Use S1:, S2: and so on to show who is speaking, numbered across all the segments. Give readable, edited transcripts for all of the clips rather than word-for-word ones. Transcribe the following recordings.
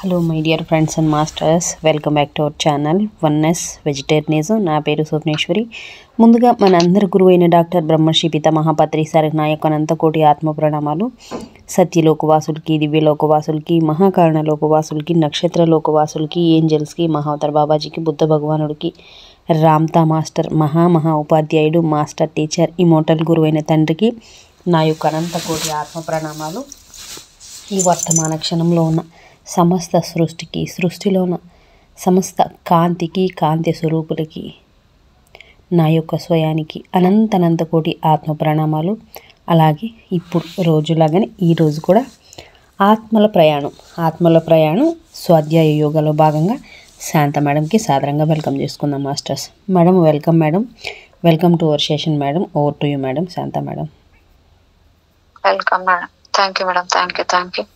S1: Hello my dear friends and masters, welcome back to our channel oneness vegetarianism. నా పేరు స్వప్నేశ్వరి. ముందుగా మన అందరి గురువు అయిన డాక్టర్ బ్రహ్మర్షి పితామహ పత్రి సార్ నా యొక్క అనంతకోటి ఆత్మ ప్రణామాలు. సత్యలోకవాసులకి, దివ్యలోకవాసులకి, మహాకారణ లోకవాసులకి, నక్షత్ర లోకవాసులకి, ఏంజల్స్కి, మహావతార్ బాబాజీకి, బుద్ధ భగవానుడికి, రామ్తా మాస్టర్, మహా ఉపాధ్యాయుడు, మాస్టర్ టీచర్, ఇమోటల్ గురువైన తండ్రికి నా యొక్క అనంతకోటి ఆత్మ ప్రణామాలు. ఈ వర్తమాన క్షణంలో ఉన్న సమస్త సృష్టికి, సృష్టిలోన సమస్త కాంతికి, కాంతి స్వరూపులకి నా యొక్క స్వయానికి అనంత కోటి ఆత్మ ప్రణామాలు. అలాగే ఇప్పుడు రోజులాగానే ఈరోజు కూడా ఆత్మల ప్రయాణం స్వాధ్యాయ యోగాలో భాగంగా శాంత మేడంకి సాదరంగా వెల్కమ్ చేసుకుందాం masters. Madam welcome. Madam welcome to our session. Madam over to you madam. Shanta madam.
S2: Welcome madam. Thank you madam. Thank you.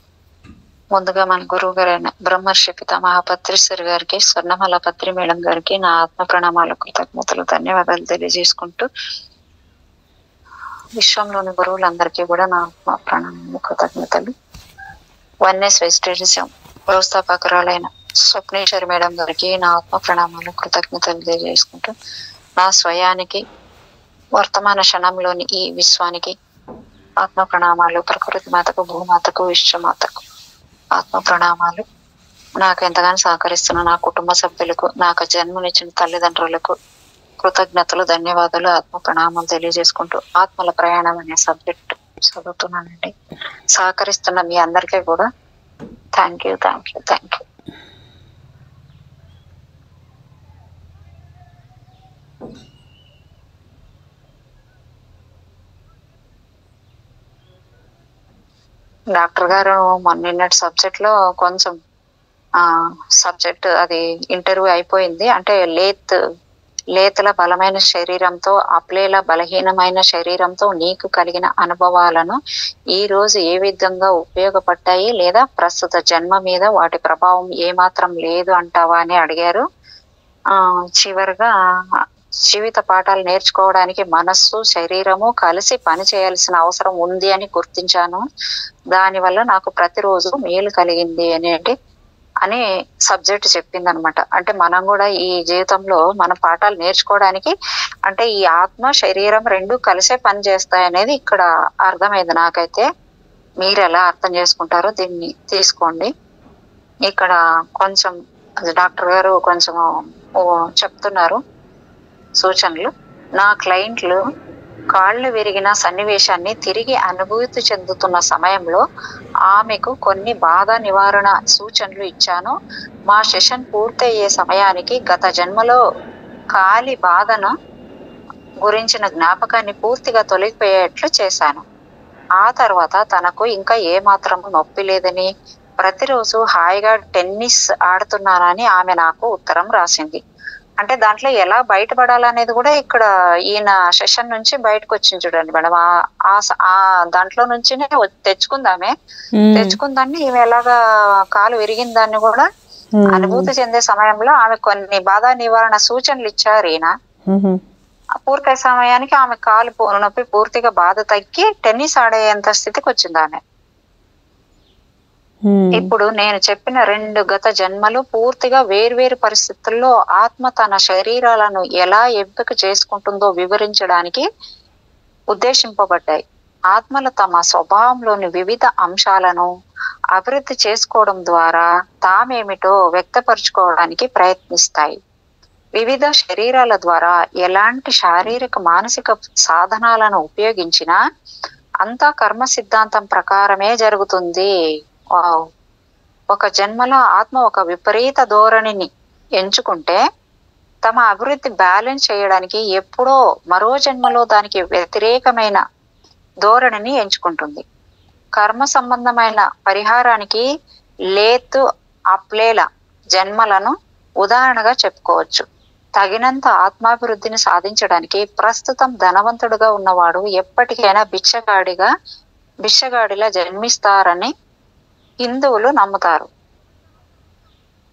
S2: ముందుగా మన గురువు గారైన బ్రహ్మర్షి పితామహ పత్రి సార్ గారికి, స్వర్ణమాల పత్రి మేడం గారికి నా ఆత్మ ప్రణామాలు, కృతజ్ఞతలు, ధన్యవాదాలు తెలియజేసుకుంటూ విశ్వంలోని గురువులందరికీ కూడా నా ఆత్మ ప్రణామాలు, కృతజ్ఞతలు. వన్నెస్ వెజిటేరియనిజం వ్యవస్థాపకురాలైన స్వప్నేశ్వరి మేడం గారికి నా ఆత్మ ప్రణామాలు, కృతజ్ఞతలు తెలియజేసుకుంటూ నా స్వయానికి, వర్తమాన క్షణంలోని ఈ విశ్వానికి ఆత్మ ప్రణామాలు. ప్రకృతి మాతకు, భూమాతకు, విశ్వమాతకు ఆత్మ ప్రణామాలు. నాకు ఎంతగానో సహకరిస్తున్న నా కుటుంబ సభ్యులకు, నాకు జన్మనిచ్చిన తల్లిదండ్రులకు కృతజ్ఞతలు, ధన్యవాదాలు, ఆత్మ ప్రణామాలు తెలియజేసుకుంటూ ఆత్మల ప్రయాణం అనే సబ్జెక్ట్ చదువుతున్నానండి. సహకరిస్తున్న మీ అందరికీ కూడా థ్యాంక్ యూ. డాక్టర్ గారు నిన్నటి సబ్జెక్ట్ లో కొంచెం సబ్జెక్ట్ అది ఇంటర్వ్యూ అయిపోయింది. అంటే లేతల బలమైన శరీరంతో, అప్లేల బలహీనమైన శరీరంతో నీకు కలిగిన అనుభవాలను ఈ రోజు ఏ విధంగా ఉపయోగపడ్డాయి, లేదా ప్రస్తుత జన్మ మీద వాటి ప్రభావం ఏమాత్రం లేదు అంటావా అని అడిగారు. చివరిగా జీవిత పాఠాలు నేర్చుకోవడానికి మనస్సు, శరీరము కలిసి పని చేయాల్సిన అవసరం ఉంది అని గుర్తించాను. దానివల్ల నాకు ప్రతిరోజు మేలు కలిగింది అని సబ్జెక్ట్ చెప్పింది అనమాట. అంటే మనం కూడా ఈ జీవితంలో మన పాఠాలు నేర్చుకోవడానికి అంటే ఈ ఆత్మ, శరీరం రెండు కలిసే పని చేస్తాయి అనేది ఇక్కడ అర్థమైంది నాకైతే. మీరు ఎలా అర్థం చేసుకుంటారో దీన్ని తీసుకోండి. ఇక్కడ కొంచెం డాక్టర్ గారు కొంచెం చెప్తున్నారు సూచనలు. నా క్లయింట్లు కాళ్ళు విరిగిన సన్నివేశాన్ని తిరిగి అనుభూతి చెందుతున్న సమయంలో ఆమెకు కొన్ని బాధ నివారణ సూచనలు ఇచ్చాను. మా సెషన్ పూర్తయ్యే సమయానికి గత జన్మలో కాలి బాధను గురించిన జ్ఞాపకాన్ని పూర్తిగా తొలగిపోయేట్లు చేశాను. ఆ తర్వాత తనకు ఇంకా ఏమాత్రం నొప్పి లేదని, ప్రతిరోజు హాయిగా టెన్నిస్ ఆడుతున్నానని ఆమె నాకు ఉత్తరం రాసింది. అంటే దాంట్లో ఎలా బయటపడాలనేది కూడా ఇక్కడ ఈయన సెషన్ నుంచి బయటకు వచ్చింది చూడండి మేడం. ఆ దాంట్లో నుంచి తెచ్చుకుందాన్ని ఈమె ఎలాగా కాలు విరిగిన దాన్ని కూడా అనుభూతి చెందే సమయంలో ఆమె కొన్ని బాధ నివారణ సూచనలు ఇచ్చారు ఈయన. పూర్తయ్యే సమయానికి ఆమె కాలు నొప్పి పూర్తిగా బాధ తగ్గి టెన్నిస్ ఆడేంత స్థితికి వచ్చింది ఆమె. ఇప్పుడు నేను చెప్పిన 2 గత జన్మలు పూర్తిగా వేర్వేరు పరిస్థితుల్లో ఆత్మ తన శరీరాలను ఎలా ఎంపిక చేసుకుంటుందో వివరించడానికి ఉద్దేశింపబడ్డాయి. ఆత్మలు తమ స్వభావంలోని వివిధ అంశాలను అభివృద్ధి చేసుకోవడం ద్వారా తామేమిటో వ్యక్తపరచుకోవడానికి ప్రయత్నిస్తాయి. వివిధ శరీరాల ద్వారా ఎలాంటి శారీరక, మానసిక సాధనాలను ఉపయోగించినా అంతా కర్మ సిద్ధాంతం ప్రకారమే జరుగుతుంది. ఒక జన్మలో ఆత్మ ఒక విపరీత ధోరణిని ఎంచుకుంటే తమ అభివృద్ధి బ్యాలెన్స్ చేయడానికి ఎప్పుడో మరో జన్మలో దానికి వ్యతిరేకమైన ధోరణిని ఎంచుకుంటుంది. కర్మ సంబంధమైన పరిహారానికి లేతు, అప్లేల జన్మలను ఉదాహరణగా చెప్పుకోవచ్చు. తగినంత ఆత్మాభివృద్ధిని సాధించడానికి ప్రస్తుతం ధనవంతుడుగా ఉన్నవాడు ఎప్పటికైనా బిచ్చగాడిలా జన్మిస్తారని హిందువులు నమ్ముతారు.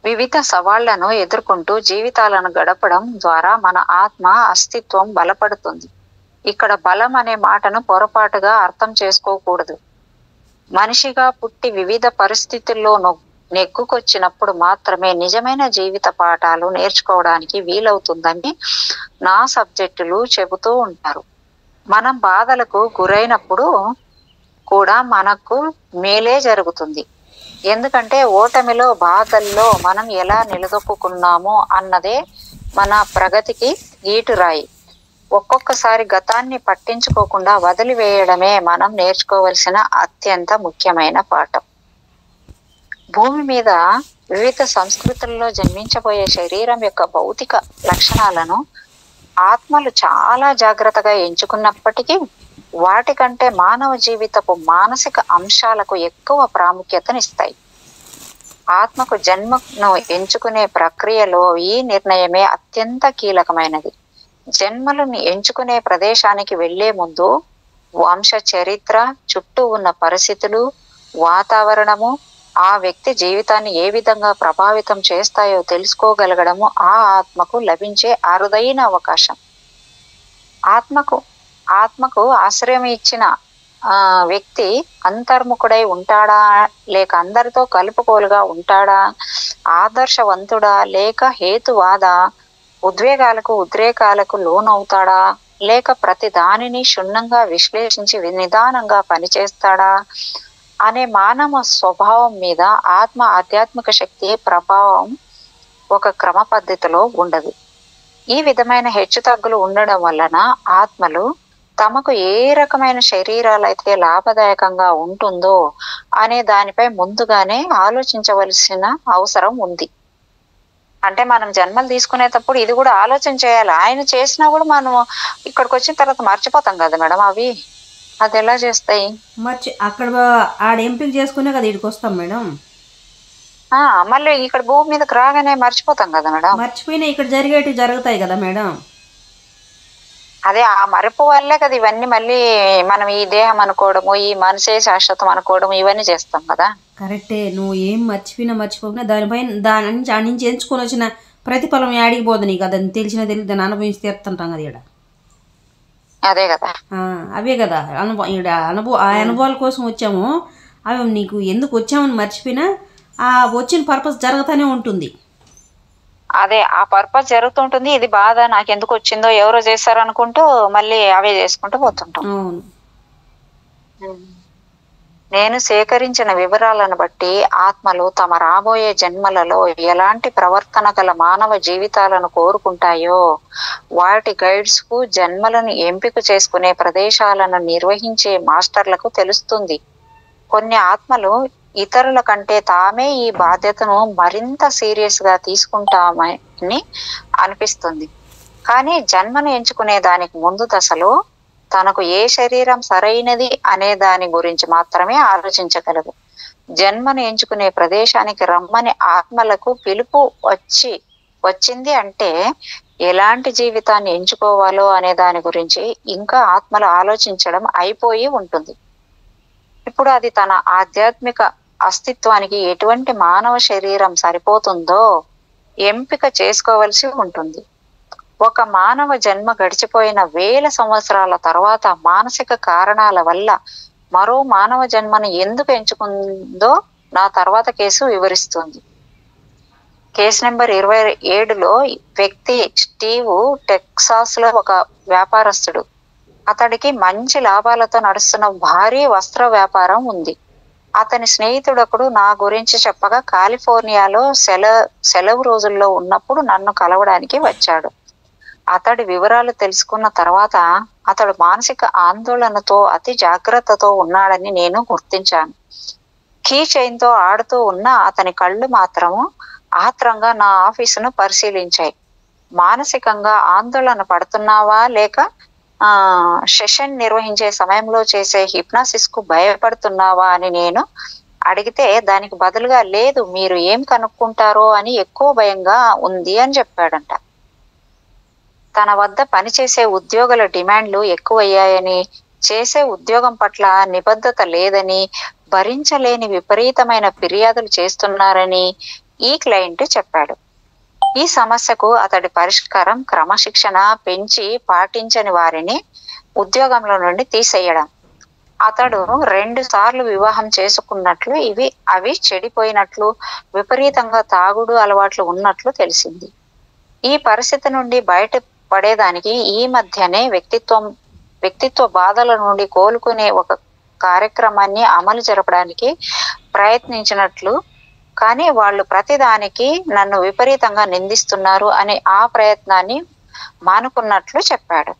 S2: వివిధ సవాళ్లను ఎదుర్కొంటూ జీవితాలను గడపడం ద్వారా మన ఆత్మ అస్తిత్వం బలపడుతుంది. ఇక్కడ బలం అనే మాటను పొరపాటుగా అర్థం చేసుకోకూడదు. మనిషిగా పుట్టి వివిధ పరిస్థితుల్లో నెగ్గుకొచ్చినప్పుడు మాత్రమే నిజమైన జీవిత పాఠాలు నేర్చుకోవడానికి వీలవుతుందని నా సబ్జెక్టులు చెబుతూ ఉంటారు. మనం బాధలకు గురైనప్పుడు కూడా మనకు మేలే జరుగుతుంది. ఎందుకంటే ఓటమిలో, బాధల్లో మనం ఎలా నిలదొక్కున్నామో అన్నదే మన ప్రగతికి గీటురాయి. ఒక్కొక్కసారి గతాన్ని పట్టించుకోకుండా వదిలివేయడమే మనం నేర్చుకోవలసిన అత్యంత ముఖ్యమైన పాఠం. భూమి మీద వివిధ సంస్కృతుల్లో జన్మించబోయే శరీరం యొక్క భౌతిక లక్షణాలను ఆత్మలు చాలా జాగ్రత్తగా ఎంచుకున్నప్పటికీ వాటికంటే మానవ జీవితపు మానసిక అంశాలకు ఎక్కువ ప్రాముఖ్యతనిస్తాయి. ఆత్మకు జన్మను ఎంచుకునే ప్రక్రియలో ఈ నిర్ణయమే అత్యంత కీలకమైనది. జన్మలను ఎంచుకునే ప్రదేశానికి వెళ్లే ముందు వంశ చరిత్ర, చుట్టూ ఉన్న పరిస్థితులు, వాతావరణము ఆ వ్యక్తి జీవితాన్ని ఏ విధంగా ప్రభావితం చేస్తాయో తెలుసుకోగలగడము ఆ ఆత్మకు లభించే అరుదైన అవకాశం. ఆత్మకు ఆశ్రయం ఇచ్చిన వ్యక్తి అంతర్ముఖుడై ఉంటాడా, లేక అందరితో కలుపుకోలుగా ఉంటాడా, ఆదర్శవంతుడా లేక హేతువాద, ఉద్రేకాలకు లోనవుతాడా, లేక ప్రతి దానిని క్షుణ్ణంగా విశ్లేషించి నిదానంగా పనిచేస్తాడా అనే మానవ స్వభావం మీద ఆధ్యాత్మిక శక్తి ప్రభావం ఒక క్రమ పద్ధతిలో ఉండదు. ఈ విధమైన హెచ్చుతగ్గులు ఉండడం వలన ఆత్మలు తమకు ఏ రకమైన శరీరాలు అయితే లాభదాయకంగా ఉంటుందో అనే దానిపై ముందుగానే ఆలోచించవలసిన అవసరం ఉంది. అంటే మనం జన్మలు తీసుకునేటప్పుడు ఇది కూడా ఆలోచన చేయాలి. ఆయన చేసినా కూడా మనం ఇక్కడికి వచ్చిన తర్వాత మర్చిపోతాం కదా మేడం. అది ఎలా చేస్తాయి?
S1: అక్కడ ఆడ ఎంపిక చేసుకునే కదా ఇక్కడికి వస్తాం మేడం.
S2: మళ్ళీ ఇక్కడ భూమి మీదకి రాగానే మర్చిపోతాం కదా మేడం.
S1: మర్చిపోయినా ఇక్కడ జరుగుతాయి కదా మేడం.
S2: అదే ఆ మరపు వల్లే కదా ఇవన్నీ మళ్ళీ మనం ఈ దేహం అనుకోవడము, ఈ మనసే శాశ్వతం అనుకోవడం, ఇవన్నీ చేస్తాం కదా.
S1: కరెక్టే. నువ్వు ఏం మర్చిపోయినా దాని నుంచి ఎంచుకొని వచ్చిన ప్రతిఫలం యాడికి పోదు నీకు. అదని తెలిసినా తెలియదు, దాన్ని అనుభవించి తీరుతుంటాం కదా ఇక్కడ.
S2: అదే కదా,
S1: అవే కదా ఆ అనుభవాల కోసం వచ్చాము. అవి నీకు ఎందుకు వచ్చామని మర్చిపోయినా ఆ వచ్చిన పర్పస్ జరుగుతూనే ఉంటుంది.
S2: అదే ఆ పర్పస్ జరుగుతుంటుంది. ఇది బాధ నాకు ఎందుకు వచ్చిందో, ఎవరో చేస్తారు అనుకుంటూ మళ్ళీ అవే చేసుకుంటూ పోతుంటాం. నేను సేకరించిన వివరాలను బట్టి ఆత్మలు తమ రాబోయే జన్మలలో ఎలాంటి ప్రవర్తన గల మానవ జీవితాలను కోరుకుంటాయో వాటి గైడ్స్ కు జన్మలను ఎంపిక చేసుకునే ప్రదేశాలను నిర్వహించే మాస్టర్లకు తెలుస్తుంది. కొన్ని ఆత్మలు ఇతరుల కంటే తామే ఈ బాధ్యతను మరింత సీరియస్ గా తీసుకుంటామని అనిపిస్తుంది. కానీ జన్మను ఎంచుకునే దానికి ముందు దశలో తనకు ఏ శరీరం సరైనది అనే దాని గురించి మాత్రమే ఆలోచించగలదు. జన్మను ఎంచుకునే ప్రదేశానికి రమ్మని ఆత్మలకు పిలుపు వచ్చింది అంటే ఎలాంటి జీవితాన్ని ఎంచుకోవాలో అనే దాని గురించి ఇంకా ఆత్మలు ఆలోచించడం అయిపోయి ఉంటుంది. ఇప్పుడు అది తన ఆధ్యాత్మిక అస్తిత్వానికి ఎటువంటి మానవ శరీరం సరిపోతుందో ఎంపిక చేసుకోవలసి ఉంటుంది. ఒక మానవ జన్మ గడిచిపోయిన 1000 సంవత్సరాల తర్వాత మానసిక కారణాల వల్ల మరో మానవ జన్మను ఎందుకు ఎంచుకుందో నా తర్వాత కేసు వివరిస్తుంది. కేసు నెంబర్ 27లో వ్యక్తి స్టీవ్ టెక్సాస్ లో ఒక వ్యాపారస్తుడు. అతడికి మంచి లాభాలతో నడుస్తున్న భారీ వస్త్ర వ్యాపారం ఉంది. అతని స్నేహితుడొకడు నా గురించి చెప్పగా కాలిఫోర్నియాలో సెలవు రోజుల్లో ఉన్నప్పుడు నన్ను కలవడానికి వచ్చాడు. అతడి వివరాలు తెలుసుకున్న తర్వాత అతడు మానసిక ఆందోళనతో అతి జాగ్రత్తతో ఉన్నాడని నేను గుర్తించాను. కీ చైన్ తో ఆడుతూ ఉన్న అతని కళ్ళు మాత్రము ఆత్రంగా నా ఆఫీసును పరిశీలించాయి. మానసికంగా ఆందోళన పడుతున్నావా లేక సెషన్ నిర్వహించే సమయంలో చేసే హిప్నాసిస్ కు భయపడుతున్నావా అని నేను అడిగితే దానికి బదులుగా లేదు, మీరు ఏం కనుక్కుంటారో అని ఎక్కువ భయంగా ఉంది అని చెప్పాడంట. తన వద్ద పనిచేసే ఉద్యోగుల డిమాండ్లు ఎక్కువయ్యాయని, చేసే ఉద్యోగం పట్ల నిబద్ధత లేదని, భరించలేని విపరీతమైన ఫిర్యాదులు చేస్తున్నారని ఈ క్లయింట్ చెప్పాడు. ఈ సమస్యకు అతడి పరిష్కారం క్రమశిక్షణ పెంచి పాటించని వారిని ఉద్యోగంలో నుండి తీసేయడం. అతడు 2 సార్లు వివాహం చేసుకున్నట్లు, అవి చెడిపోయినట్లు, విపరీతంగా తాగుడు అలవాట్లు ఉన్నట్లు తెలిసింది. ఈ పరిస్థితి నుండి బయటపడేదానికి ఈ మధ్యనే వ్యక్తిత్వ బాధల నుండి కోలుకునే ఒక కార్యక్రమాన్ని అమలు జరపడానికి ప్రయత్నించినట్లు, కానీ వాళ్ళు ప్రతిదానికి నన్ను విపరీతంగా నిందిస్తున్నారు అని ఆ ప్రయత్నాన్ని మానుకున్నట్లు చెప్పాడు.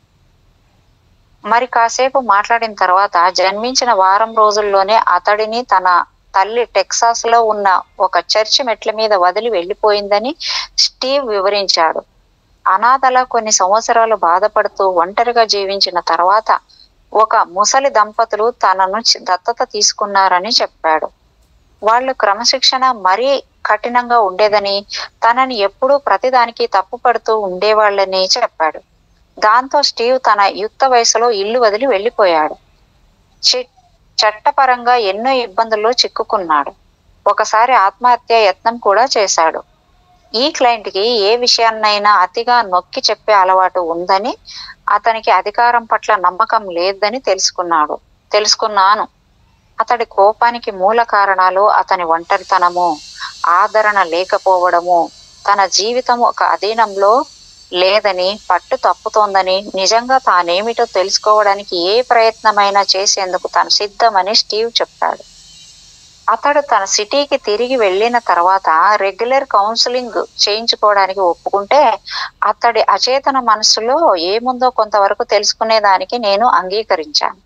S2: మరి కాసేపు మాట్లాడిన తర్వాత జన్మించిన వారం రోజుల్లోనే అతడిని తన తల్లి టెక్సాస్ లో ఉన్న ఒక చర్చి మెట్ల మీద వదిలి వెళ్ళిపోయిందని స్టీవ్ వివరించాడు. అనాథలా కొన్ని సంవత్సరాలు బాధపడుతూ ఒంటరిగా జీవించిన తర్వాత ఒక ముసలి దంపతులు తనను దత్తత తీసుకున్నారని చెప్పాడు. వాళ్ళు క్రమశిక్షణ మరీ కఠినంగా ఉండేదని, తనని ఎప్పుడూ ప్రతిదానికి తప్పుపడుతూ ఉండేవాళ్ళని చెప్పాడు. దాంతో స్టీవ్ తన యుక్త వయసులో ఇల్లు వదిలి వెళ్ళిపోయాడు. చట్టపరంగా ఎన్నో ఇబ్బందుల్లో చిక్కుకున్నాడు. ఒకసారి ఆత్మహత్య యత్నం కూడా చేశాడు. ఈ క్లయింట్కి ఏ విషయాన్నైనా అతిగా నొక్కి చెప్పే అలవాటు ఉందని, అతనికి అధికారం పట్ల నమ్మకం లేదని తెలుసుకున్నాను. అతడి కోపానికి మూల కారణాలు అతని ఒంటరితనము, ఆదరణ లేకపోవడము, తన జీవితం ఒక అధీనంలో లేదని, పట్టు తప్పుతోందని, నిజంగా తానేమిటో తెలుసుకోవడానికి ఏ ప్రయత్నమైనా చేసేందుకు తాను సిద్ధమని స్టీవ్ చెప్పాడు. అతడు తన సిటీకి తిరిగి వెళ్ళిన తర్వాత రెగ్యులర్ కౌన్సిలింగ్ చేయించుకోవడానికి ఒప్పుకుంటే, అతడి అచేతన మనసులో ఏముందో కొంతవరకు తెలుసుకునేదానికి నేను అంగీకరించాను.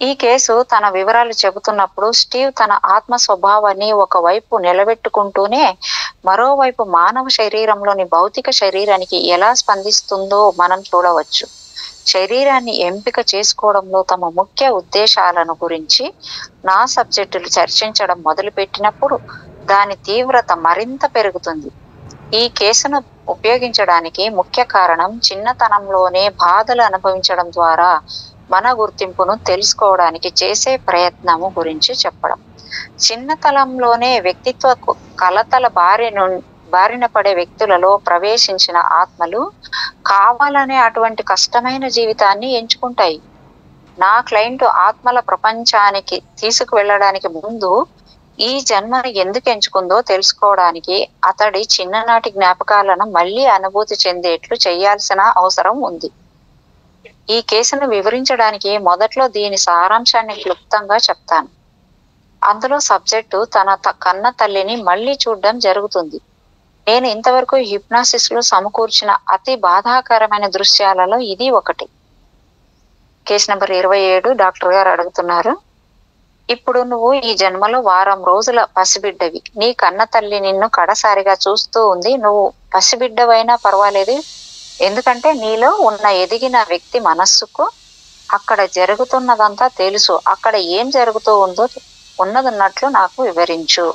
S2: ఈ కేసు తన వివరాలు చెబుతున్నప్పుడు స్టీవ్ తన ఆత్మ స్వభావాన్ని ఒకవైపు నిలబెట్టుకుంటూనే మరోవైపు మానవ శరీరంలోని భౌతిక శరీరానికి ఎలా స్పందిస్తుందో మనం చూడవచ్చు. శరీరాన్ని ఎంపిక చేసుకోవడంలో తమ ముఖ్య ఉద్దేశాలను గురించి నా సబ్జెక్టులు చర్చించడం మొదలుపెట్టినప్పుడు దాని తీవ్రత మరింత పెరుగుతుంది. ఈ కేసును ఉపయోగించడానికి ముఖ్య కారణం చిన్నతనంలోనే బాధలు అనుభవించడం ద్వారా మన గుర్తింపును తెలుసుకోవడానికి చేసే ప్రయత్నము గురించి చెప్పడం. చిన్నతనంలోనే వ్యక్తిత్వ కలతల బారిన పడే వ్యక్తులలో ప్రవేశించిన ఆత్మలు కావాలనే అటువంటి కష్టమైన జీవితాన్ని ఎంచుకుంటాయి. నా క్లయింట్ ఆత్మల ప్రపంచానికి తీసుకువెళ్ళడానికి ముందు ఈ జన్మను ఎందుకు ఎంచుకుందో తెలుసుకోవడానికి అతడి చిన్ననాటి జ్ఞాపకాలను మళ్ళీ అనుభూతి చెందేట్లు చేయాల్సిన అవసరం ఉంది. ఈ కేసును వివరించడానికి మొదట్లో దీని సారాంశాన్ని క్లుప్తంగా చెప్తాను. అందులో సబ్జెక్టు తన కన్న తల్లిని మళ్ళీ చూడడం జరుగుతుంది. నేను ఇంతవరకు హిప్నాసిస్ లో సమకూర్చిన అతి బాధాకరమైన దృశ్యాలలో ఇది ఒకటి. కేసు నెంబర్ 27 డాక్టర్ గారు అడుగుతున్నారు, ఇప్పుడు నువ్వు ఈ జన్మలో వారం రోజుల పసిబిడ్డవి. నీ కన్న తల్లి నిన్ను కడసారిగా చూస్తూ ఉంది. నువ్వు పసిబిడ్డవైనా పర్వాలేదు, ఎందుకంటే నీలో ఉన్న ఎదిగిన వ్యక్తి మనస్సుకు అక్కడ జరుగుతున్నదంతా తెలుసు. అక్కడ ఏం జరుగుతూ ఉందో ఉన్నదన్నట్లు నాకు వివరించు.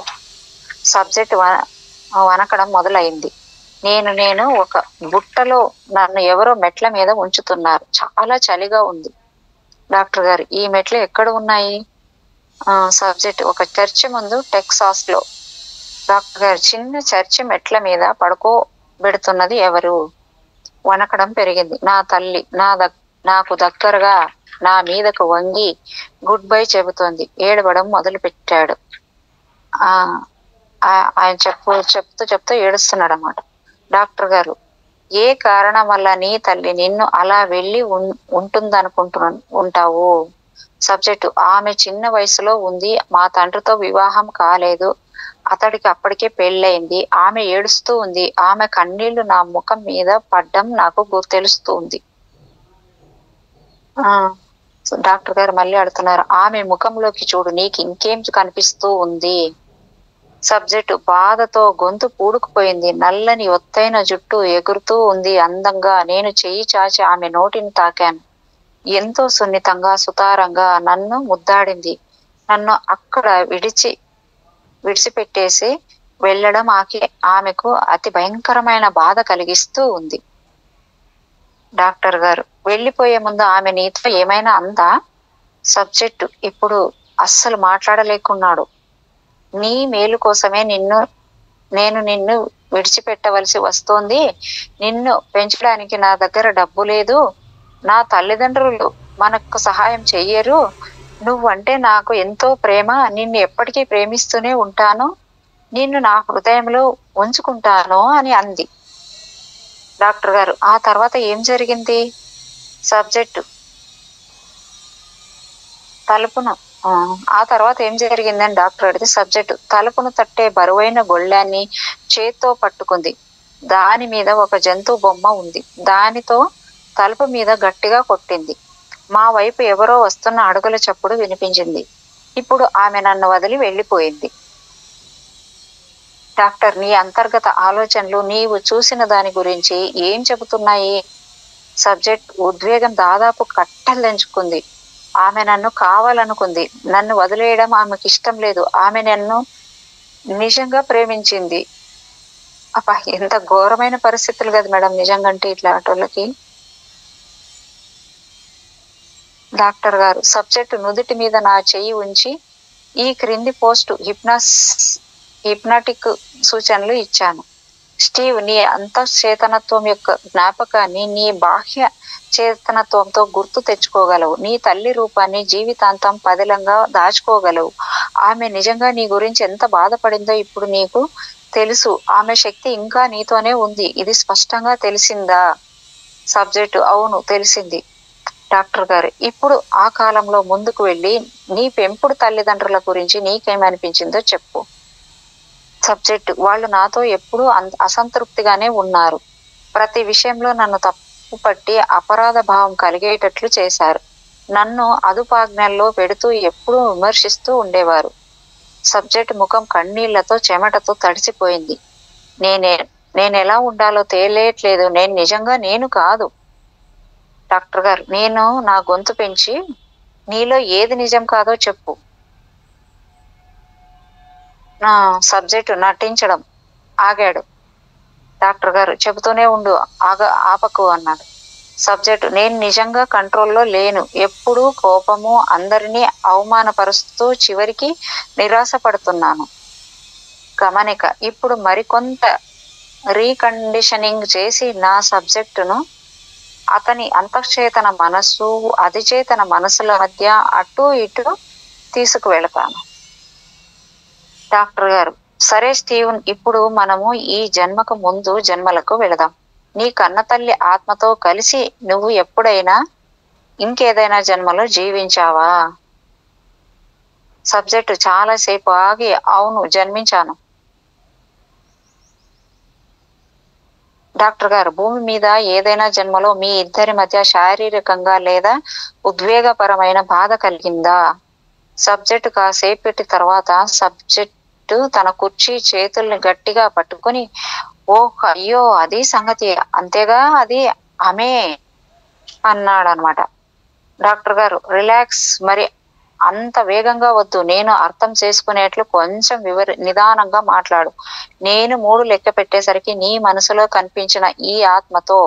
S2: సబ్జెక్ట్ వనకడం మొదలైంది. నేను ఒక బుట్టలో నన్ను ఎవరో మెట్ల మీద ఉంచుతున్నారు. చాలా చలిగా ఉంది. డాక్టర్ గారు, ఈ మెట్లు ఎక్కడ ఉన్నాయి? సబ్జెక్ట్ ఒక చర్చి ముందు టెక్సాస్ లో. డాక్టర్ గారు, చిన్న చర్చి మెట్ల మీద పడుకోబెడుతున్నది ఎవరు? వనకడం పెరిగింది. నా తల్లి నాకు దగ్గరగా నా మీదకు వంగి గుడ్ బై చెబుతోంది. ఏడవడం మొదలు పెట్టాడు. ఆయన చెప్తూ ఏడుస్తున్నాడు అన్నమాట. డాక్టర్ గారు, ఏ కారణం వల్ల నీ తల్లి నిన్ను అలా వెళ్ళి ఉంటావు? సబ్జెక్టు, ఆమె చిన్న వయసులో ఉంది. మా తండ్రితో వివాహం కాలేదు. అతడికి అప్పటికే పెళ్ళయింది. ఆమె ఏడుస్తూ ఉంది. ఆమె కన్నీళ్లు నా ముఖం మీద పడ్డం నాకు తెలుస్తుంది. డాక్టర్ గారు మళ్ళీ అడుగుతున్నారు, ఆమె ముఖంలోకి చూడు, నీకు ఇంకేం కనిపిస్తూ ఉంది? సబ్జెక్టు, బాధతో గొంతు పూడుకుపోయింది. నల్లని ఒత్తైన జుట్టు ఎగురుతూ ఉంది అందంగా. నేను చెయ్యి చాచి ఆమె నోటిని తాకాను. ఎంతో సున్నితంగా సుతారంగా నన్ను ముద్దాడింది. నన్ను అక్కడ విడిచిపెట్టేసి వెళ్ళడం ఆమెకు అతి భయంకరమైన బాధ కలిగిస్తూ ఉంది. డాక్టర్ గారు, వెళ్ళిపోయే ముందు ఆమె నీతో ఏమైనా అందా? సబ్జెక్టు, ఇప్పుడు అస్సలు మాట్లాడలేకున్నాడు. నీ మేలు కోసమే నేను నిన్ను విడిచిపెట్టవలసి వస్తోంది. నిన్ను పెంచడానికి నా దగ్గర డబ్బు లేదు. నా తల్లిదండ్రులు మనకు సహాయం చెయ్యరు. నువ్వంటే నాకు ఎంతో ప్రేమ, నిన్ను ఎప్పటికీ ప్రేమిస్తూనే ఉంటాను, నిన్ను నా హృదయంలో ఉంచుకుంటాను అని అంది డాక్టర్ గారు. ఆ తర్వాత ఏం జరిగింది? సబ్జెక్టు తలుపును ఆ తర్వాత ఏం జరిగిందని డాక్టర్ అడిగితే, సబ్జెక్టు తలుపును తట్టే బరువైన గొళ్ళాన్ని చేత్తో పట్టుకుంది. దాని మీద ఒక జంతువు బొమ్మ ఉంది. దానితో తలుపు మీద గట్టిగా కొట్టింది. మా వైపు ఎవరో వస్తున్న అడుగుల చప్పుడు వినిపించింది. ఇప్పుడు ఆమె నన్ను వదిలి వెళ్ళిపోయింది. డాక్టర్, నీ అంతర్గత ఆలోచనలు నీవు చూసిన దాని గురించి ఏం చెబుతున్నాయి? సబ్జెక్ట్ ఉద్వేగం దాదాపు కట్టలు ఆమె నన్ను కావాలనుకుంది. నన్ను వదిలేయడం ఆమెకి ఇష్టం లేదు. ఆమె నన్ను నిజంగా ప్రేమించింది. అబ్బా, ఎంత ఘోరమైన పరిస్థితులు కదా మేడం నిజంగా అంటే ఇట్లాంటి. డాక్టర్ గారు, సబ్జెక్టు నుదుటి మీద నా చెయ్యి ఉంచి ఈ క్రింది పోస్టు హిప్నాటిక్ సూచనలు ఇచ్చాను. స్టీవ్, నీ అంతఃచేతనత్వం యొక్క జ్ఞాపకాన్ని నీ బాహ్య చేతనత్వంతో గుర్తు తెచ్చుకోగలవు. నీ తల్లి రూపాన్ని జీవితాంతం పదిలంగా దాచుకోగలవు. ఆమె నిజంగా నీ గురించి ఎంత బాధపడిందో ఇప్పుడు నీకు తెలుసు. ఆమె శక్తి ఇంకా నీతోనే ఉంది. ఇది స్పష్టంగా తెలిసిందా? సబ్జెక్టు, అవును, తెలిసింది. డాక్టర్ గారు, ఇప్పుడు ఆ కాలంలో ముందుకు వెళ్ళి నీ పెంపుడు తల్లిదండ్రుల గురించి నీకేమనిపించిందో చెప్పు. సబ్జెక్టు, వాళ్ళు నాతో ఎప్పుడూ అసంతృప్తిగానే ఉన్నారు. ప్రతి విషయంలో నన్ను తప్పు పట్టి అపరాధ భావం కలిగేటట్లు చేశారు. నన్ను అదుపాజ్ఞల్లో పెడుతూ ఎప్పుడూ విమర్శిస్తూ ఉండేవారు. సబ్జెక్టు ముఖం కన్నీళ్లతో చెమటతో తడిసిపోయింది. నేనెలా ఉండాలో తెలియట్లేదు. నేను నిజంగా నేను కాదు. డాక్టర్ గారు, నేను నా గొంతు పెంచి నీలో ఏది నిజం కాదో చెప్పు. నా సబ్జెక్టు నటించడం. ఆగాడు. డాక్టర్ గారు, చెబుతూనే ఉండు, ఆపకు అన్నాడు. సబ్జెక్టు, నేను నిజంగా కంట్రోల్లో లేను. ఎప్పుడూ కోపము, అందరినీ అవమానపరుస్తూ చివరికి నిరాశపడుతున్నాను. గమనిక, ఇప్పుడు మరికొంత రీకండిషనింగ్ చేసి నా సబ్జెక్టును అతని అంతఃచేతన మనస్సు, అధిచేతన మనసుల మధ్య అటు ఇటు తీసుకువెళతాను. డాక్టర్ గారు, సరే స్టీవెన్, ఇప్పుడు మనము ఈ జన్మకు ముందు జన్మలకు వెళదాం. నీ కన్నతల్లి ఆత్మతో కలిసి నువ్వు ఎప్పుడైనా ఇంకేదైనా జన్మలో జీవించావా? సబ్జెక్టు చాలాసేపు ఆగి, అవును, జన్మించాను. డాక్టర్ గారు, భూమి మీద ఏదైనా జన్మలో మీ ఇద్దరి మధ్య శారీరకంగా లేదా ఉద్వేగపరమైన బాధ కలిగిందా? సబ్జెక్టు కాసేపటి తర్వాత సబ్జెక్టు తన కుర్చీ చేతుల్ని గట్టిగా పట్టుకుని, ఓహ్ అయ్యో, అది సంగతి, అంతేగా, అది ఆమె అన్నాడనమాట. డాక్టర్ గారు, రిలాక్స్, మరి అంత వేగంగా వద్దు. నేను అర్థం చేసుకునేట్లు కొంచెం నిదానంగా మాట్లాడు. నేను 3 లెక్క పెట్టేసరికి నీ మనసులో కనిపించిన ఈ ఆత్మతో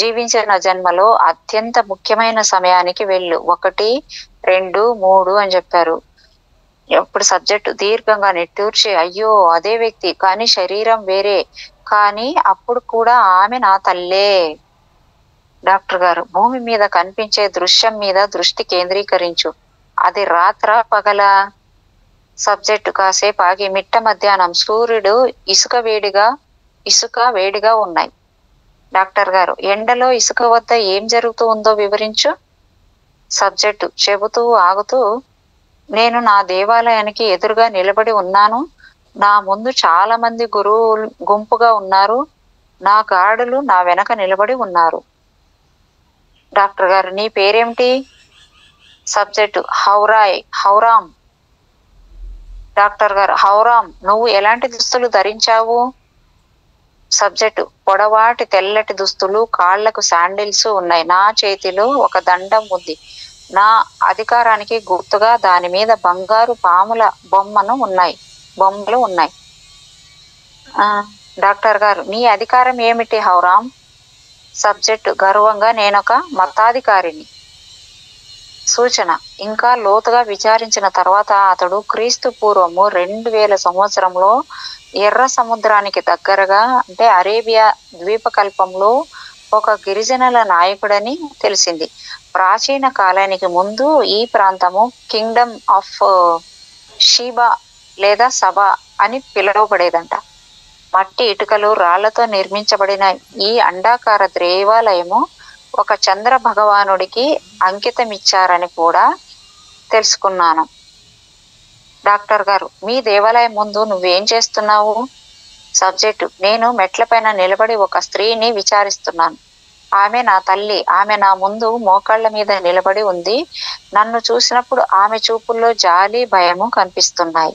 S2: జీవించిన జన్మలో అత్యంత ముఖ్యమైన సమయానికి వెళ్ళు. 1, 2, 3 అని చెప్పారు. ఎప్పుడు సబ్జెక్టు దీర్ఘంగా నిట్టూర్చి, అయ్యో, అదే వ్యక్తి, కానీ శరీరం వేరే, కానీ అప్పుడు కూడా ఆమె నా తల్లే. డాక్టర్ గారు, భూమి మీద కనిపించే దృశ్యం మీద దృష్టి కేంద్రీకరించు. అది రాత్ర పగలా? సబ్జెక్టు కాసేపు ఆగి, మిట్ట మధ్యాహ్నం, సూర్యుడు, ఇసుక వేడిగా ఉన్నాయి. డాక్టర్ గారు, ఎండలో ఇసుక వద్ద ఏం జరుగుతూ ఉందో వివరించు. సబ్జెక్టు చెబుతూ ఆగుతూ, నేను నా దేవాలయానికి ఎదురుగా నిలబడి ఉన్నాను. నా ముందు చాలా మంది గురువులు గుంపుగా ఉన్నారు. నా గాడులు నా వెనక నిలబడి ఉన్నారు. డాక్టర్ గారు, నీ పేరేమిటి? సబ్జెక్టు హౌరాం. డాక్టర్ గారు, హౌరాం, నువ్వు ఎలాంటి దుస్తులు ధరించావు? సబ్జెక్టు, పొడవాటి తెల్లటి దుస్తులు, కాళ్లకు శాండిల్స్ ఉన్నాయి. నా చేతిలో ఒక దండం ఉంది. నా అధికారానికి గుర్తుగా దాని మీద బంగారు పాముల బొమ్మలు ఉన్నాయి. డాక్టర్ గారు, నీ అధికారం ఏమిటి హౌరాం? సబ్జెక్టు గర్వంగా, నేనొక మతాధికారిని. సూచన: ఇంకా లోతుగా విచారించిన తర్వాత అతడు క్రీస్తు పూర్వము 2000 సంవత్సరంలో ఎర్ర సముద్రానికి దగ్గరగా, అంటే అరేబియా ద్వీపకల్పంలో ఒక గిరిజనుల నాయకుడని తెలిసింది. ప్రాచీన కాలానికి ముందు ఈ ప్రాంతము కింగ్డమ్ ఆఫ్ షీబా లేదా సభా అని పిలువబడేదంట. మట్టి, ఇటుకలు, రాళ్లతో నిర్మించబడిన ఈ అండాకార దేవాలయము ఒక చంద్ర భగవానుడికి అంకితమిచ్చారని కూడా తెలుసుకున్నాను. డాక్టర్ గారు, మీ దేవాలయం ముందు నువ్వేం చేస్తున్నావు? సబ్జెక్టు: నేను మెట్లపైన నిలబడి ఒక స్త్రీని విచారిస్తున్నాను. ఆమె నా తల్లి. ఆమె నా ముందు మోకాళ్ల మీద నిలబడి ఉంది. నన్ను చూసినప్పుడు ఆమె చూపుల్లో జాలి, భయము కనిపిస్తున్నాయి.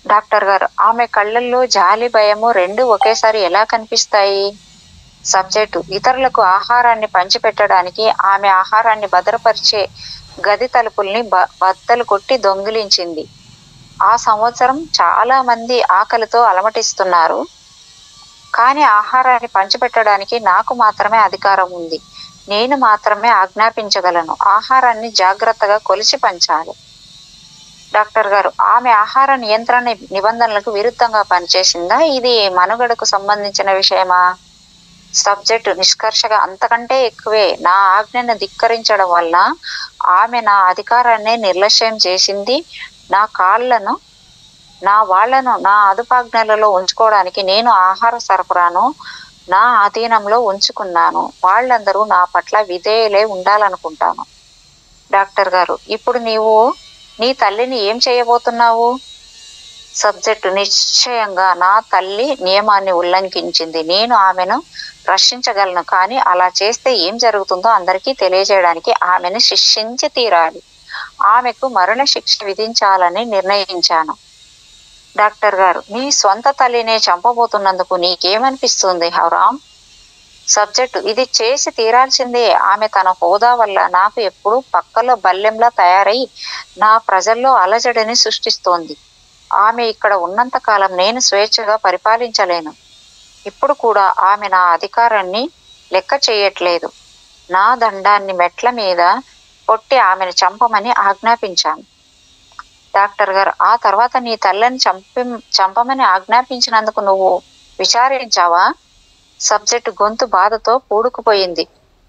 S2: డాక్టర్ గారు, ఆమె కళ్ళల్లో జాలి, భయము రెండు ఒకేసారి ఎలా కనిపిస్తాయి? సబ్జెక్టు: ఇతరులకు ఆహారాన్ని పంచిపెట్టడానికి ఆమె ఆహారాన్ని భద్రపరిచే గది తలుపుల్ని బద్దలు కొట్టి దొంగిలించింది. ఆ సంవత్సరం చాలా మంది ఆకలితో అలమటిస్తున్నారు. కానీ ఆహారాన్ని పంచిపెట్టడానికి నాకు మాత్రమే అధికారం ఉంది. నేను మాత్రమే ఆజ్ఞాపించగలను. ఆహారాన్ని జాగ్రత్తగా కొలిచి పంచాలి. డాక్టర్ గారు, ఆమె ఆహార నియంత్రణ నిబంధనలకు విరుద్ధంగా పనిచేసిందా? ఇది మనుగడకు సంబంధించిన విషయమా? సబ్జెక్టు: నిష్కర్షగా అంతకంటే ఎక్కువే. నా ఆజ్ఞను ధిక్కరించడం వల్ల ఆమె నా అధికారాన్ని నిర్లక్ష్యం చేసింది. నా వాళ్లను నా అదుపాజ్ఞలలో ఉంచుకోవడానికి నేను ఆహార సరఫరాను నా అధీనంలో ఉంచుకున్నాను. వాళ్ళందరూ నా పట్ల విధేయులై ఉండాలనుకుంటాను. డాక్టర్ గారు, ఇప్పుడు నీవు నీ తల్లిని ఏం చేయబోతున్నావు? సబ్జెక్టు: నిశ్చయంగా నా తల్లి నియమాన్ని ఉల్లంఘించింది. నేను ఆమెను రక్షించగలను. కానీ అలా చేస్తే ఏం జరుగుతుందో అందరికీ తెలియజేయడానికి ఆమెను శిక్షించి తీరాలి. ఆమెకు మరణ శిక్ష విధించాలని నిర్ణయించాను. డాక్టర్ గారు, నీ సొంత తల్లినే చంపబోతున్నందుకు నీకేమనిపిస్తుంది హరామ్? సబ్జెక్టు: ఇది చేసి తీరాల్సిందే. ఆమె తన హోదా వల్ల నాకు ఎప్పుడూ పక్కలో బల్లెంలా తయారై నా ప్రజల్లో అలజడిని సృష్టిస్తోంది. ఆమె ఇక్కడ ఉన్నంత కాలం నేను స్వేచ్ఛగా పరిపాలించలేను. ఇప్పుడు కూడా ఆమె నా అధికారాన్ని లెక్క చేయట్లేదు. నా దండాన్ని మెట్ల మీద కొట్టి ఆమెను చంపమని ఆజ్ఞాపించాను. డాక్టర్ గారు, ఆ తర్వాత నీ తల్లిని చంపమని ఆజ్ఞాపించినందుకు నువ్వు విచారించావా? సబ్జెక్టు గొంతు బాధతో పూడుకుపోయింది.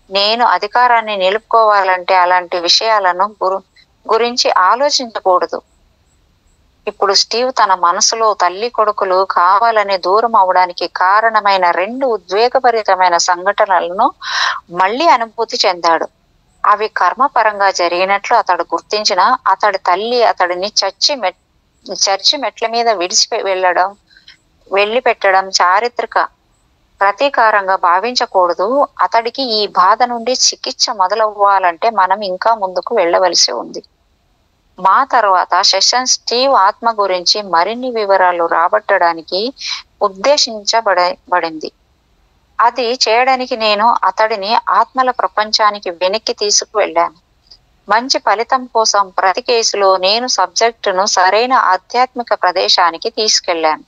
S2: నేను అధికారాన్ని నిలుపుకోవాలంటే అలాంటి విషయాలను గురించి ఆలోచించకూడదు. ఇప్పుడు స్టీవ్ తన మనసులో తల్లి కొడుకులు కావాలని దూరం అవడానికి కారణమైన రెండు ఉద్వేగభరితమైన సంఘటనలను మళ్ళీ అనుభూతి చెందాడు. అవి కర్మపరంగా జరిగినట్లు అతడు గుర్తించిన అతడి తల్లి అతడిని చర్చి మెట్ల మీద వెళ్ళి పెట్టడం చారిత్రక ప్రతీకారంగా భావించకూడదు. అతడికి ఈ బాధ నుండి చికిత్స మొదలవ్వాలంటే మనం ఇంకా ముందుకు వెళ్ళవలసి ఉంది. మా తర్వాత సెషన్ స్టీవ్ ఆత్మ గురించి మరిన్ని వివరాలు రాబట్టడానికి ఉద్దేశించబడింది. అది చేయడానికి నేను అతడిని ఆత్మల ప్రపంచానికి వెనక్కి తీసుకువెళ్ళాను. మంచి ఫలితం కోసం ప్రతి కేసులో నేను సబ్జెక్టును సరైన ఆధ్యాత్మిక ప్రదేశానికి తీసుకెళ్లాను.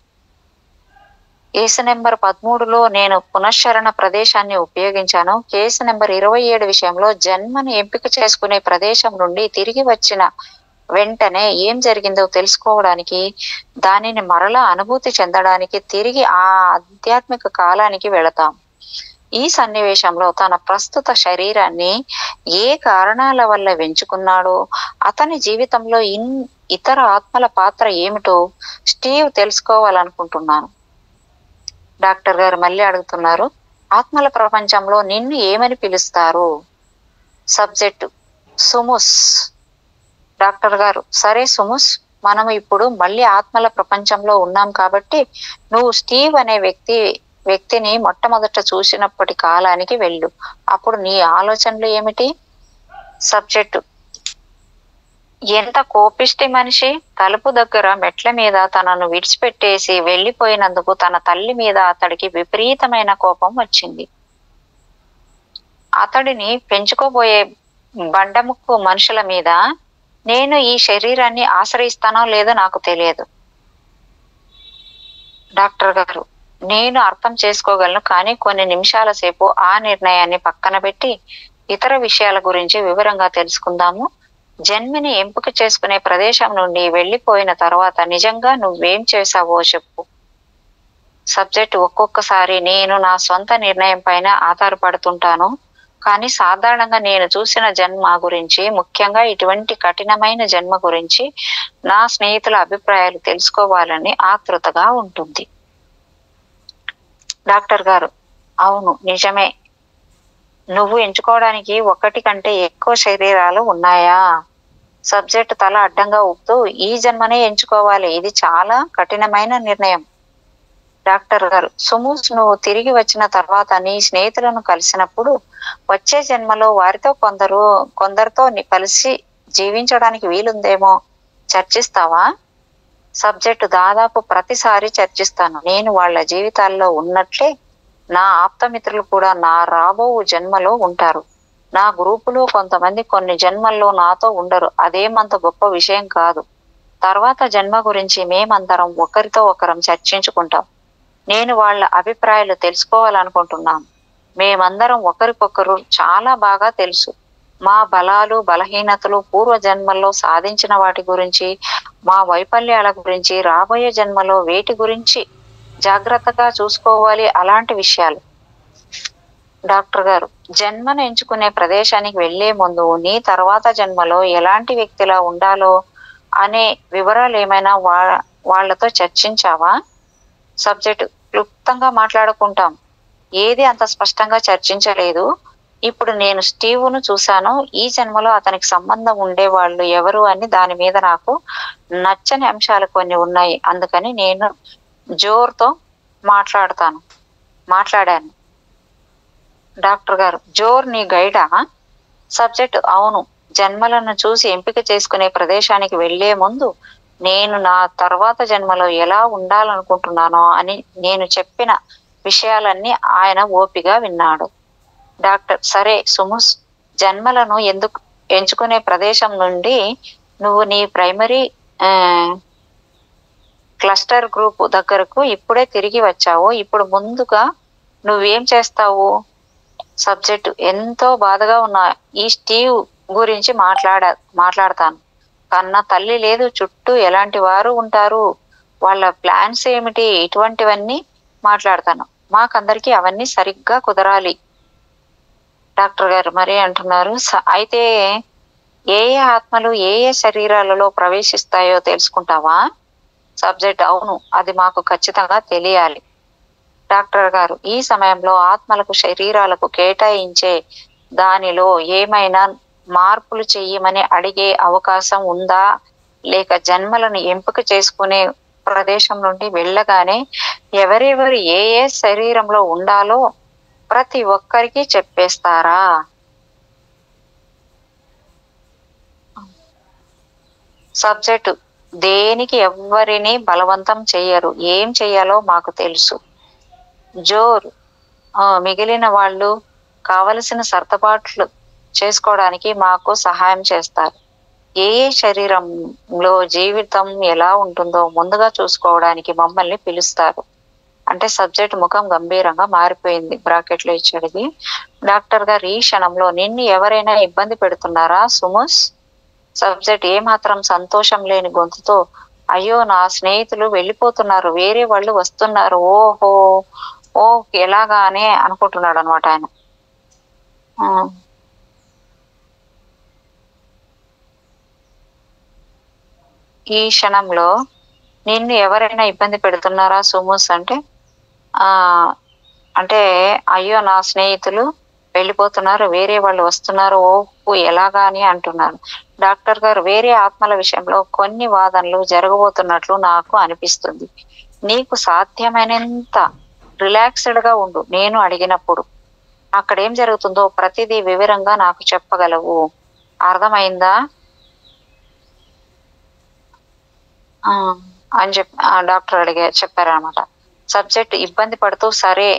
S2: కేసు నెంబర్ 13లో నేను పునశ్చరణ ప్రదేశాన్ని ఉపయోగించాను. కేసు నెంబర్ 27 విషయంలో జన్మను ఎంపిక చేసుకునే ప్రదేశం నుండి తిరిగి వచ్చిన వెంటనే ఏం జరిగిందో తెలుసుకోవడానికి, దానిని మరలా అనుభూతి చెందడానికి తిరిగి ఆ ఆధ్యాత్మిక కాలానికి వెళతాం. ఈ సన్నివేశంలో తన ప్రస్తుత శరీరాన్ని ఏ కారణాల వల్ల వెంచుకున్నాడో, అతని జీవితంలో ఇతర ఆత్మల పాత్ర ఏమిటో స్టీవ్ తెలుసుకోవాలనుకుంటున్నాను. డాక్టర్ గారు మళ్ళీ అడుగుతున్నారు, ఆత్మల ప్రపంచంలో నిన్ను ఏమని పిలుస్తారు? సబ్జెక్టు: సుముస్. డాక్టర్ గారు, సరే సుముస్, మనము ఇప్పుడు మళ్ళీ ఆత్మల ప్రపంచంలో ఉన్నాం కాబట్టి నువ్వు స్టీవ్ అనే వ్యక్తిని మొట్టమొదట చూసినప్పటి కాలానికి వెళ్ళు. అప్పుడు నీ ఆలోచనలు ఏమిటి? సబ్జెక్టు: ఎంత కోపిష్టి మనిషి. తలుపు దగ్గర మెట్ల మీద తనను విడిచిపెట్టేసి వెళ్ళిపోయినందుకు తన తల్లి మీద అతడికి విపరీతమైన కోపం వచ్చింది. అతడిని పెంచుకోబోయే బండముక్కు మనుషుల మీద నేను ఈ శరీరాన్ని ఆశ్రయిస్తానో లేదో నాకు తెలియదు. డాక్టర్ గారు, నేను అర్థం చేసుకోగలను. కానీ కొన్ని నిమిషాల సేపు ఆ నిర్ణయాన్ని పక్కన పెట్టి ఇతర విషయాల గురించి వివరంగా తెలుసుకుందాము. జన్మిని ఎంపిక చేసుకునే ప్రదేశం నుండి వెళ్ళిపోయిన తర్వాత నిజంగా నువ్వేం చేశావో చెప్పు. సబ్జెక్ట్ ఒక్కొక్కసారి నేను నా స్వంత నిర్ణయం పైన ఆధారపడుతుంటాను. కానీ సాధారణంగా నేను చూసిన జన్మ గురించి, ముఖ్యంగా ఇటువంటి కఠినమైన జన్మ గురించి నా స్నేహితుల అభిప్రాయాలు తెలుసుకోవాలని ఆతృతగా ఉంటుంది. డాక్టర్ గారు: అవును, నిజమే. నువ్వు ఎంచుకోవడానికి ఒకటి కంటే ఎక్కువ శరీరాలు ఉన్నాయా? సబ్జెక్ట్ తల అడ్డంగా ఊపుతూ, ఈ జన్మనే ఎంచుకోవాలి. ఇది చాలా కఠినమైన నిర్ణయం. డాక్టర్ గారు: సుమూస్, నువ్వు తిరిగి వచ్చిన తర్వాత నీ స్నేహితులను కలిసినప్పుడు వచ్చే జన్మలో వారితో కొందరితో కలిసి జీవించడానికి వీలుందేమో చర్చిస్తావా? సబ్జెక్టు: దాదాపు ప్రతిసారి చర్చిస్తాను. నేను వాళ్ళ జీవితాల్లో ఉన్నట్లే నా ఆప్తమిత్రులు కూడా నా రాబో జన్మలో ఉంటారు. నా గ్రూపులో కొంతమంది కొన్ని జన్మల్లో నాతో ఉండరు. అదేమంత గొప్ప విషయం కాదు. తర్వాత జన్మ గురించి మేమందరం ఒకరితో ఒకరం చర్చించుకుంటాం. నేను వాళ్ళ అభిప్రాయాలు తెలుసుకోవాలనుకుంటున్నాను. మేమందరం ఒకరికొకరు చాలా బాగా తెలుసు. మా బలాలు, బలహీనతలు, పూర్వ జన్మల్లో సాధించిన వాటి గురించి, మా వైఫల్యాల గురించి, రాబోయే జన్మలో వేటి గురించి జాగ్రత్తగా చూసుకోవాలి, అలాంటి విషయాలు. డాక్టర్ గారు: జన్మను ఎంచుకునే ప్రదేశానికి వెళ్లే ముందు నీ తర్వాత జన్మలో ఎలాంటి వ్యక్తిలా ఉండాలో అనే వివరాలు ఏమైనా వాళ్లతో చర్చించావా? సబ్జెక్ట్: క్లుప్తంగా మాట్లాడుకుంటాం. ఏది అంత స్పష్టంగా చర్చించలేదు. ఇప్పుడు నేను స్టీవ్ను చూశాను. ఈ జన్మలో అతనికి సంబంధం ఉండేవాళ్ళు ఎవరు అని దాని మీద నాకు నచ్చని అంశాలు కొన్ని ఉన్నాయి. అందుకని నేను జోర్తో మాట్లాడాను. డాక్టర్ గారు: జోర్ నీ గైడా? సబ్జెక్ట్: అవును. జన్మలను చూసి ఎంపిక చేసుకునే ప్రదేశానికి వెళ్లే ముందు నేను నా తర్వాత జన్మలో ఎలా ఉండాలనుకుంటున్నానో అని నేను చెప్పిన విషయాలన్నీ ఆయన ఓపిగా విన్నాడు. డాక్టర్: సరే సుముస్, జన్మలను ఎంచుకునే ప్రదేశం నుండి నువ్వు నీ ప్రైమరీ క్లస్టర్ గ్రూప్ దగ్గరకు ఇప్పుడే తిరిగి వచ్చావు. ఇప్పుడు ముందుగా నువ్వేం చేస్తావు? సబ్జెక్టు: ఎంతో బాధగా ఉన్న ఈ స్టీవ్ గురించి మాట్లాడతాను. కన్న తల్లి లేదు, చుట్టూ ఎలాంటి వారు ఉంటారు, వాళ్ళ ప్లాన్స్ ఏమిటి, ఇటువంటివన్నీ మాట్లాడతాను. మాకందరికి అవన్నీ సరిగ్గా కుదరాలి. డాక్టర్ గారు మరి అంటున్నారు, అయితే ఏ ఏ ఆత్మలు ఏ ఏ శరీరాలలో ప్రవేశిస్తాయో తెలుసుకుంటావా? సబ్జెక్ట్: అవును, అది మాకు ఖచ్చితంగా తెలియాలి. డాక్టర్ గారు: ఈ సమయంలో ఆత్మలకు శరీరాలకు కేటాయించే దానిలో ఏమైనా మార్పులు చెయ్యమని అడిగే అవకాశం ఉందా, లేక జన్మలను ఎంపిక చేసుకునే ప్రదేశం నుండి వెళ్ళగానే ఎవరెవరు ఏ ఏ శరీరంలో ఉండాలో ప్రతి ఒక్కరికి చెప్పేస్తారా? సబ్జెక్టు: దేనికి ఎవ్వరిని బలవంతం చెయ్యరు. ఏం చెయ్యాలో మాకు తెలుసు. జోర్: మిగిలిన వాళ్ళు కావలసిన సర్దుబాట్లు చేసుకోవడానికి మాకు సహాయం చేస్తారు. ఏ ఏ శరీరంలో జీవితం ఎలా ఉంటుందో ముందుగా చూసుకోవడానికి మమ్మల్ని పిలుస్తారు. అంటే సబ్జెక్ట్ ముఖం గంభీరంగా మారిపోయింది. బ్రాకెట్లో ఇచ్చాడు. డాక్టర్ గారు: ఈ క్షణంలో నిన్ను ఎవరైనా ఇబ్బంది పెడుతున్నారా సుముస్? సబ్జెక్ట్ ఏమాత్రం సంతోషం లేని గొంతుతో: అయ్యో, నా స్నేహితులు వెళ్ళిపోతున్నారు, వేరే వాళ్ళు వస్తున్నారు. ఓ ఎలాగానే అనుకుంటున్నాడు అనమాట ఆయన. ఈ క్షణంలో నిన్ను ఎవరైనా ఇబ్బంది పెడుతున్నారా సుమూస్ అంటే అంటే అయ్యో, నా స్నేహితులు వెళ్ళిపోతున్నారు, వేరే వాళ్ళు వస్తున్నారు, ఓ ఎలాగా అని అంటున్నారు. డాక్టర్ గారు: వేరే ఆత్మల విషయంలో కొన్ని వాదనలు జరగబోతున్నట్లు నాకు అనిపిస్తుంది. నీకు సాధ్యమైనంత రిలాక్స్డ్ గా ఉండు. నేను అడిగినప్పుడు అక్కడేం జరుగుతుందో ప్రతిదీ వివరంగా నాకు చెప్పగలవు. అర్థమైందా అని డాక్టర్ చెప్పారనమాట. సబ్జెక్ట్ ఇబ్బంది పడుతూ సరే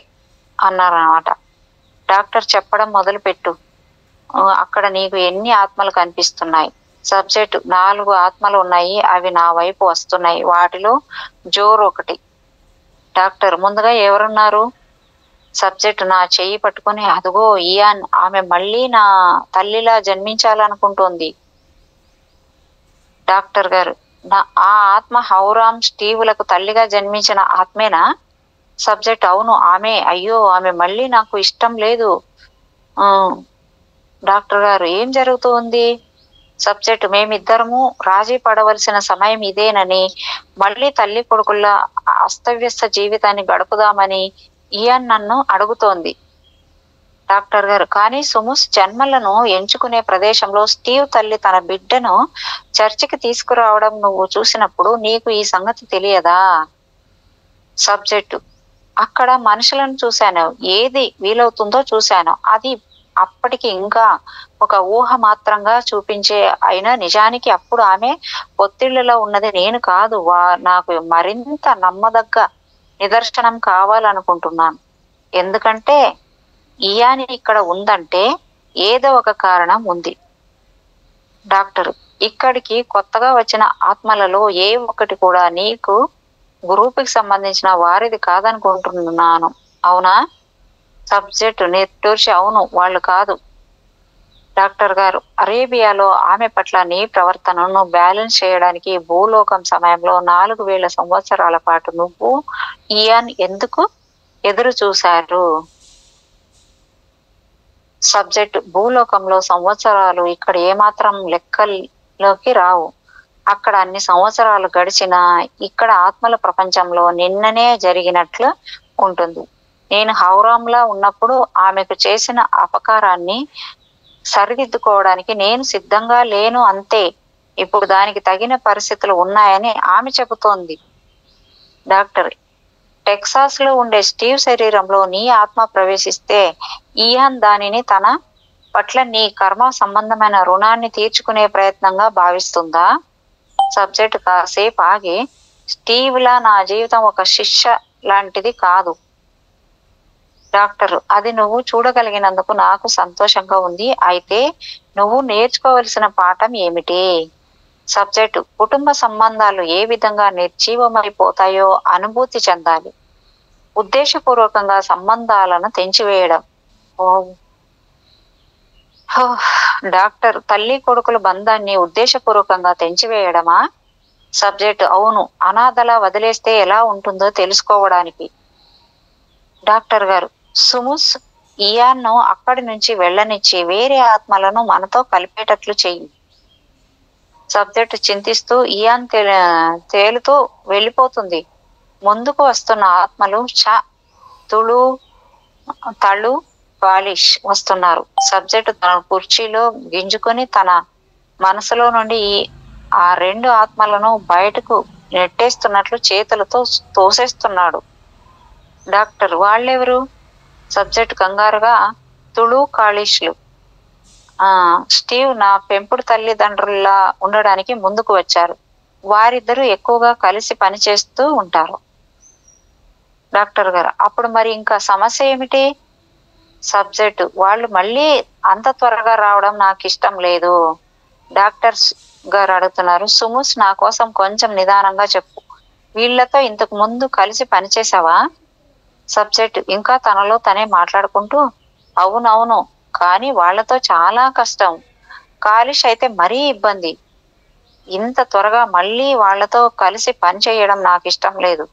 S2: అన్నారనమాట. డాక్టర్ చెప్పడం మొదలుపెట్టు. అక్కడ నీకు ఎన్ని ఆత్మలు కనిపిస్తున్నాయి? సబ్జెక్ట్ 4 ఆత్మలు ఉన్నాయి. అవి నా వైపు వస్తున్నాయి. వాటిలో జోర్ ఒకటి. డాక్టర్: ముందుగా ఎవరున్నారు? సబ్జెక్ట్ నా చెయ్యి పట్టుకుని: అదుగో ఇయాన్, ఆమె మళ్ళీ నా తల్లిలా జన్మించాలనుకుంటోంది. డాక్టర్ గారు: ఆ ఆత్మ హౌరామ్, స్టీవులకు తల్లిగా జన్మించిన ఆత్మేనా? సబ్జెక్ట్ అవును ఆమె, అయ్యో ఆమె మళ్ళీ నాకు ఇష్టం లేదు. ఆ డాక్టర్ గారు ఏం జరుగుతుంది? సబ్జెక్ట్ మేమిద్దరము రాజీ పడవలసిన సమయం ఇదేనని, మళ్ళీ తల్లి కొడుకుల అస్తవ్యస్త జీవితాన్ని గడుపుదామని ఇయాన్ నన్ను అడుగుతోంది. డాక్టర్ గారు కానీ సుముస్ జన్మలను ఎంచుకునే ప్రదేశంలో స్టీవ్ తల్లి తన బిడ్డను చర్చికి తీసుకురావడం నువ్వు చూసినప్పుడు నీకు ఈ సంగతి తెలియదా? సబ్జెక్టు అక్కడ మనుషులను చూశాను, ఏది వీలవుతుందో చూశాను. అది అప్పటికి ఇంకా ఒక ఊహ మాత్రంగా చూపించే అయినా నిజానికి అప్పుడు ఆమె ఒత్తిళ్లలో ఉన్నది నేను కాదు. నాకు మరింత నమ్మదగ్గ నిదర్శనం కావాలనుకుంటున్నాను. ఎందుకంటే ఇయాని ఇక్కడ ఉందంటే ఏదో ఒక కారణం ఉంది. డాక్టర్ ఇక్కడికి కొత్తగా వచ్చిన ఆత్మలలో ఏ ఒక్కటి కూడా నీకు గ్రూపుకి సంబంధించిన వారిది కాదనుకుంటున్నాను, అవునా? సబ్జెక్టు నిర్దోషి అవును, వాళ్ళు కాదు. డాక్టర్ గారు అరేబియాలో ఆమె పట్ల నీ ప్రవర్తనను బ్యాలెన్స్ చేయడానికి భూలోకం సమయంలో 4000 సంవత్సరాల పాటు నువ్వు ఇయాన్ ఎందుకు ఎదురు చూశారు? సబ్జెక్ట్ భూలోకంలో సంవత్సరాలు ఇక్కడ ఏమాత్రం లెక్కలోకి రావు. అక్కడ అన్ని సంవత్సరాలు గడిచినా ఇక్కడ ఆత్మల ప్రపంచంలో నిన్ననే జరిగినట్లు ఉంటుంది. నేను హౌరాంలా ఉన్నప్పుడు ఆమెకు చేసిన అపకారాన్ని సరిదిద్దుకోవడానికి నేను సిద్ధంగా లేను, అంతే. ఇప్పుడు దానికి తగిన పరిస్థితులు ఉన్నాయని ఆమె చెబుతోంది. డాక్టర్ టెక్సాస్ లో ఉండే స్టీవ్ శరీరంలో నీ ఆత్మ ప్రవేశిస్తే ఇయాన్ దానిని తన పట్ల నీ కర్మ సంబంధమైన రుణాన్ని తీర్చుకునే ప్రయత్నంగా భావిస్తుందా? సబ్జెక్ట్ కాసేపు ఆగి స్టీవ్ లా నా జీవితం ఒక శిక్ష లాంటిది కాదు డాక్టర్. అది నువ్వు చూడగలిగినందుకు నాకు సంతోషంగా ఉంది. అయితే నువ్వు నేర్చుకోవలసిన పాఠం ఏమిటి? సబ్జెక్టు కుటుంబ సంబంధాలు ఏ విధంగా నిర్జీవమైపోతాయో అనుభూతి చెందాలి. ఉద్దేశపూర్వకంగా సంబంధాలను తెంచివేయడం. డాక్టర్ తల్లి కొడుకుల బంధాన్ని ఉద్దేశపూర్వకంగా తెంచివేయడమా? సబ్జెక్టు అవును, అనాథలా వదిలేస్తే ఎలా ఉంటుందో తెలుసుకోవడానికి. డాక్టర్ గారు సుముస్ ఇయాన్ను అక్కడి నుంచి వెళ్ళనిచ్చి వేరే ఆత్మలను మనతో కలిపేటట్లు చెయ్యి. సబ్జెక్ట్ చింతిస్తూ ఇయాన్ తేలుతూ వెళ్ళిపోతుంది. ముందుకు వస్తున్న ఆత్మలు తుళు తళు పాలిష్ వస్తున్నారు. సబ్జెక్ట్ తన కుర్చీలో గింజుకొని తన మనసులో నుండి ఆ 2 ఆత్మలను బయటకు నెట్టేస్తున్నట్లు చేతులతో తోసేస్తున్నాడు. డాక్టర్ వాళ్ళెవరు? సబ్జెక్ట్ కంగారుగా తుళు కాళీష్లు. స్టీవ్ నా పెంపుడు తల్లిదండ్రుల్లా ఉండడానికి ముందుకు వచ్చారు. వారిద్దరూ ఎక్కువగా కలిసి పనిచేస్తూ ఉంటారు. డాక్టర్ గారు అప్పుడు మరి ఇంకా సమస్య ఏమిటి? సబ్జెక్టు వాళ్ళు మళ్ళీ అంత త్వరగా రావడం నాకు ఇష్టం లేదు. డాక్టర్స్ గారు అడుగుతున్నారు. సుముస్ నా కోసం కొంచెం నిదానంగా చెప్పు. వీళ్లతో ఇంతకు ముందు కలిసి పనిచేసావా? సబ్జెక్ట్ ఇంకా తనలో తనే మాట్లాడుకుంటూ అవునవును, కానీ వాళ్లతో చాలా కష్టం. కాలిష్ అయితే మరీ ఇబ్బంది. ఇంత త్వరగా మళ్ళీ వాళ్లతో కలిసి పనిచేయడం నాకు ఇష్టం లేదు.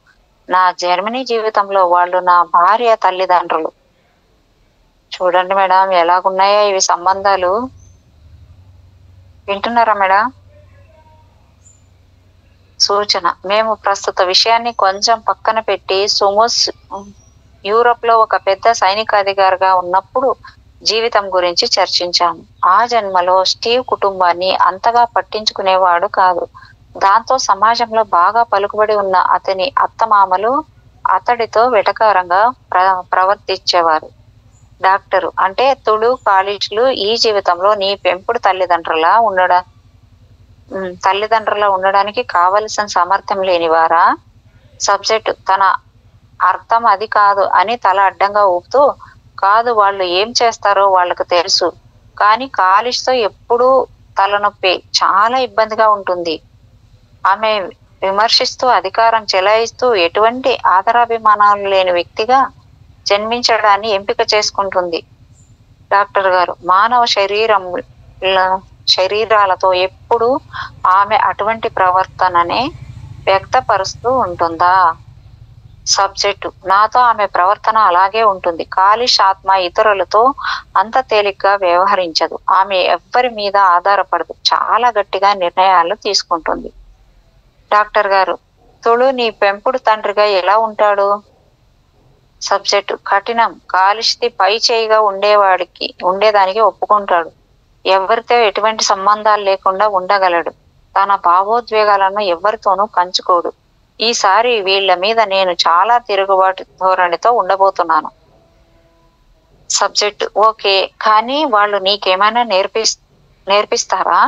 S2: నా జర్మనీ జీవితంలో వాళ్ళు నా భార్య తల్లిదండ్రులు. చూడండి మేడం ఎలాగున్నాయో ఇవి సంబంధాలు. వింటున్నారా మేడం? సూచన మేము ప్రస్తుత విషయాన్ని కొంచెం పక్కన పెట్టి సుముస్ యూరోప్ లో ఒక పెద్ద సైనికాధికారిగా ఉన్నప్పుడు జీవితం గురించి చర్చించాము. ఆ జన్మలో స్టీవ్ కుటుంబాన్ని అంతగా పట్టించుకునేవాడు కాదు. దాంతో సమాజంలో బాగా పలుకుబడి ఉన్న అతని అత్తమామలు అతడితో వెటకారంగా ప్రవర్తించేవారు. డాక్టరు అంటే తుళు కాళీష్లు ఈ జీవితంలో నీ పెంపుడు తల్లిదండ్రులా ఉండడానికి కావలసిన సామర్థ్యం లేనివారా? సబ్జెక్టు తన అర్థం అది కాదు అని తల అడ్డంగా ఊపుతూ కాదు, వాళ్ళు ఏం చేస్తారో వాళ్ళకు తెలుసు. కానీ కాలిష్తో ఎప్పుడూ తలనొప్పి, చాలా ఇబ్బందిగా ఉంటుంది. ఆమె విమర్శిస్తూ అధికారం చెలాయిస్తూ ఎటువంటి ఆదరాభిమానాలు లేని వ్యక్తిగా జన్మించడాన్ని ఎంపిక చేసుకుంటుంది. డాక్టర్ గారు మానవ శరీరాలతో ఎప్పుడు ఆమె అటువంటి ప్రవర్తననే వ్యక్తపరుస్తూ ఉంటుందా? సబ్జెక్టు నాతో ఆమె ప్రవర్తన అలాగే ఉంటుంది. కాలిష్ ఆత్మ ఇతరులతో అంత తేలిగ్గా వ్యవహరించదు. ఆమె ఎవ్వరి మీద ఆధారపడదు. చాలా గట్టిగా నిర్ణయాలు తీసుకుంటుంది. డాక్టర్ గారు, తుళు నీ పెంపుడు తండ్రిగా ఎలా ఉంటాడు? సబ్జెక్టు కఠినం. కాలిష్ది పై చేయిగా ఉండేదానికి ఒప్పుకుంటాడు. ఎవరితో ఎటువంటి సంబంధాలు లేకుండా ఉండగలడు. తన భావోద్వేగాలను ఎవరితోనూ పంచుకోడు. ఈసారి వీళ్ళ మీద నేను చాలా తిరుగుబాటు ధోరణితో ఉండబోతున్నాను. సబ్జెక్ట్ ఓకే, కానీ వాళ్ళు నీకేమైనా నేర్పిస్తారా?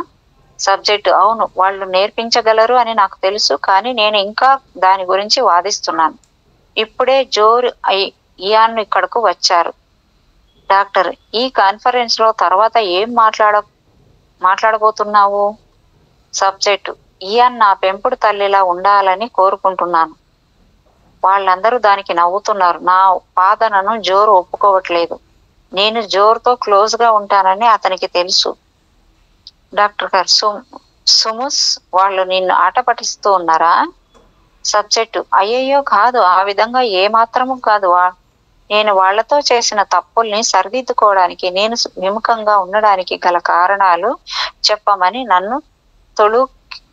S2: సబ్జెక్ట్ అవును, వాళ్ళు నేర్పించగలరు అని నాకు తెలుసు, కానీ నేను ఇంకా దాని గురించి వాదిస్తున్నాను. ఇప్పుడే జోర్ ఇయాన్ ఇక్కడకు వచ్చారు. డాక్టర్, ఈ కాన్ఫరెన్స్ లో తర్వాత ఏం మాట్లాడబోతున్నావు? సబ్జెక్టు ఇయాన్ నా పెంపుడు తల్లిలా ఉండాలని కోరుకుంటున్నాను. వాళ్ళందరూ దానికి నవ్వుతున్నారు. నా వాదనను జోర్ ఒప్పుకోవట్లేదు. నేను జోర్తో క్లోజ్ గా ఉంటానని అతనికి తెలుసు. డాక్టర్ గారు, సుముస్ వాళ్ళు నిన్ను ఆట పట్టిస్తూ ఉన్నారా? సబ్జెక్టు అయ్యయ్యో కాదు, ఆ విధంగా ఏమాత్రము కాదు. నేను వాళ్లతో చేసిన తప్పుల్ని సరిదిద్దుకోవడానికి, నేను విముఖంగా ఉండడానికి గల కారణాలు చెప్పమని నన్ను తొలు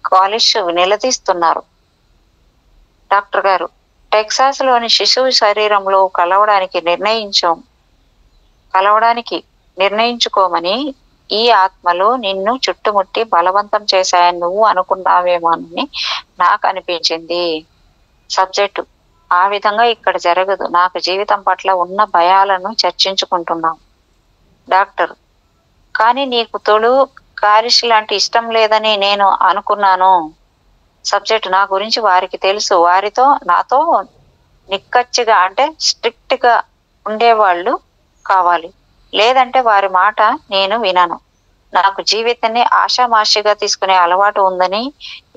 S2: కాలిష్ నిలదీస్తున్నారు. డాక్టర్ గారు, టెక్సాస్ లోని శిశువు శరీరంలో కలవడానికి నిర్ణయించుకోమని ఈ ఆత్మలు నిన్ను చుట్టుముట్టి బలవంతం చేశాయని నువ్వు అనుకున్నావేమోనని నాకు అనిపించింది. సబ్జెక్టు ఆ విధంగా ఇక్కడ జరగదు. నాకు జీవితం పట్ల ఉన్న భయాలను చర్చించుకుంటున్నాం. డాక్టర్, కానీ నీకు తొలు కాలిష్ లాంటి ఇష్టం లేదని నేను అనుకున్నాను. సబ్జెక్ట్ నా గురించి వారికి తెలుసు. నాతో నిక్కచ్చిగా అంటే స్ట్రిక్ట్ గా ఉండేవాళ్ళు కావాలి, లేదంటే వారి మాట నేను వినను. నాకు జీవితాన్ని ఆషామాషిగా తీసుకునే అలవాటు ఉందని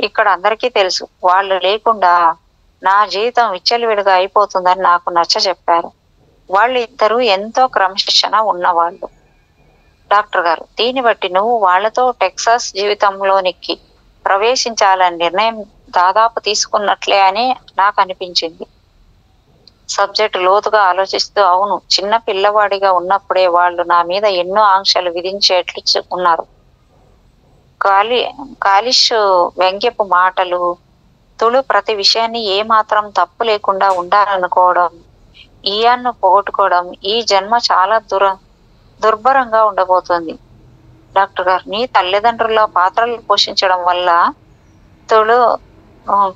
S2: ఇక్కడ అందరికీ తెలుసు. వాళ్ళు లేకుండా నా జీవితం విచ్చలవిడిగా అయిపోతుందని నాకు నచ్చ చెప్పారు. వాళ్ళు ఇద్దరు ఎంతో క్రమశిక్షణ ఉన్నవాళ్ళు. డాక్టర్ గారు, దీన్ని బట్టి నువ్వు వాళ్లతో టెక్సాస్ జీవితంలోనికి ప్రవేశించాలని నిర్ణయం దాదాపు తీసుకున్నట్లే అని నాకు అనిపించింది. సబ్జెక్ట్ లోతుగా ఆలోచిస్తూ అవును, చిన్న పిల్లవాడిగా ఉన్నప్పుడే వాళ్ళు నా మీద ఎన్నో ఆంక్షలు విధించేట్లు ఉన్నారు. కాలిష్ వ్యంగ్యపు మాటలు, తుళు ప్రతి విషయాన్ని ఏమాత్రం తప్పు లేకుండా ఉండాలనుకోవడం, ఇయాన్ను పోగొట్టుకోవడం, ఈ జన్మ చాలా దుర్భరంగా ఉండబోతుంది. డాక్టర్ గారు, నీ తల్లిదండ్రుల పాత్రలు పోషించడం వల్ల తుళు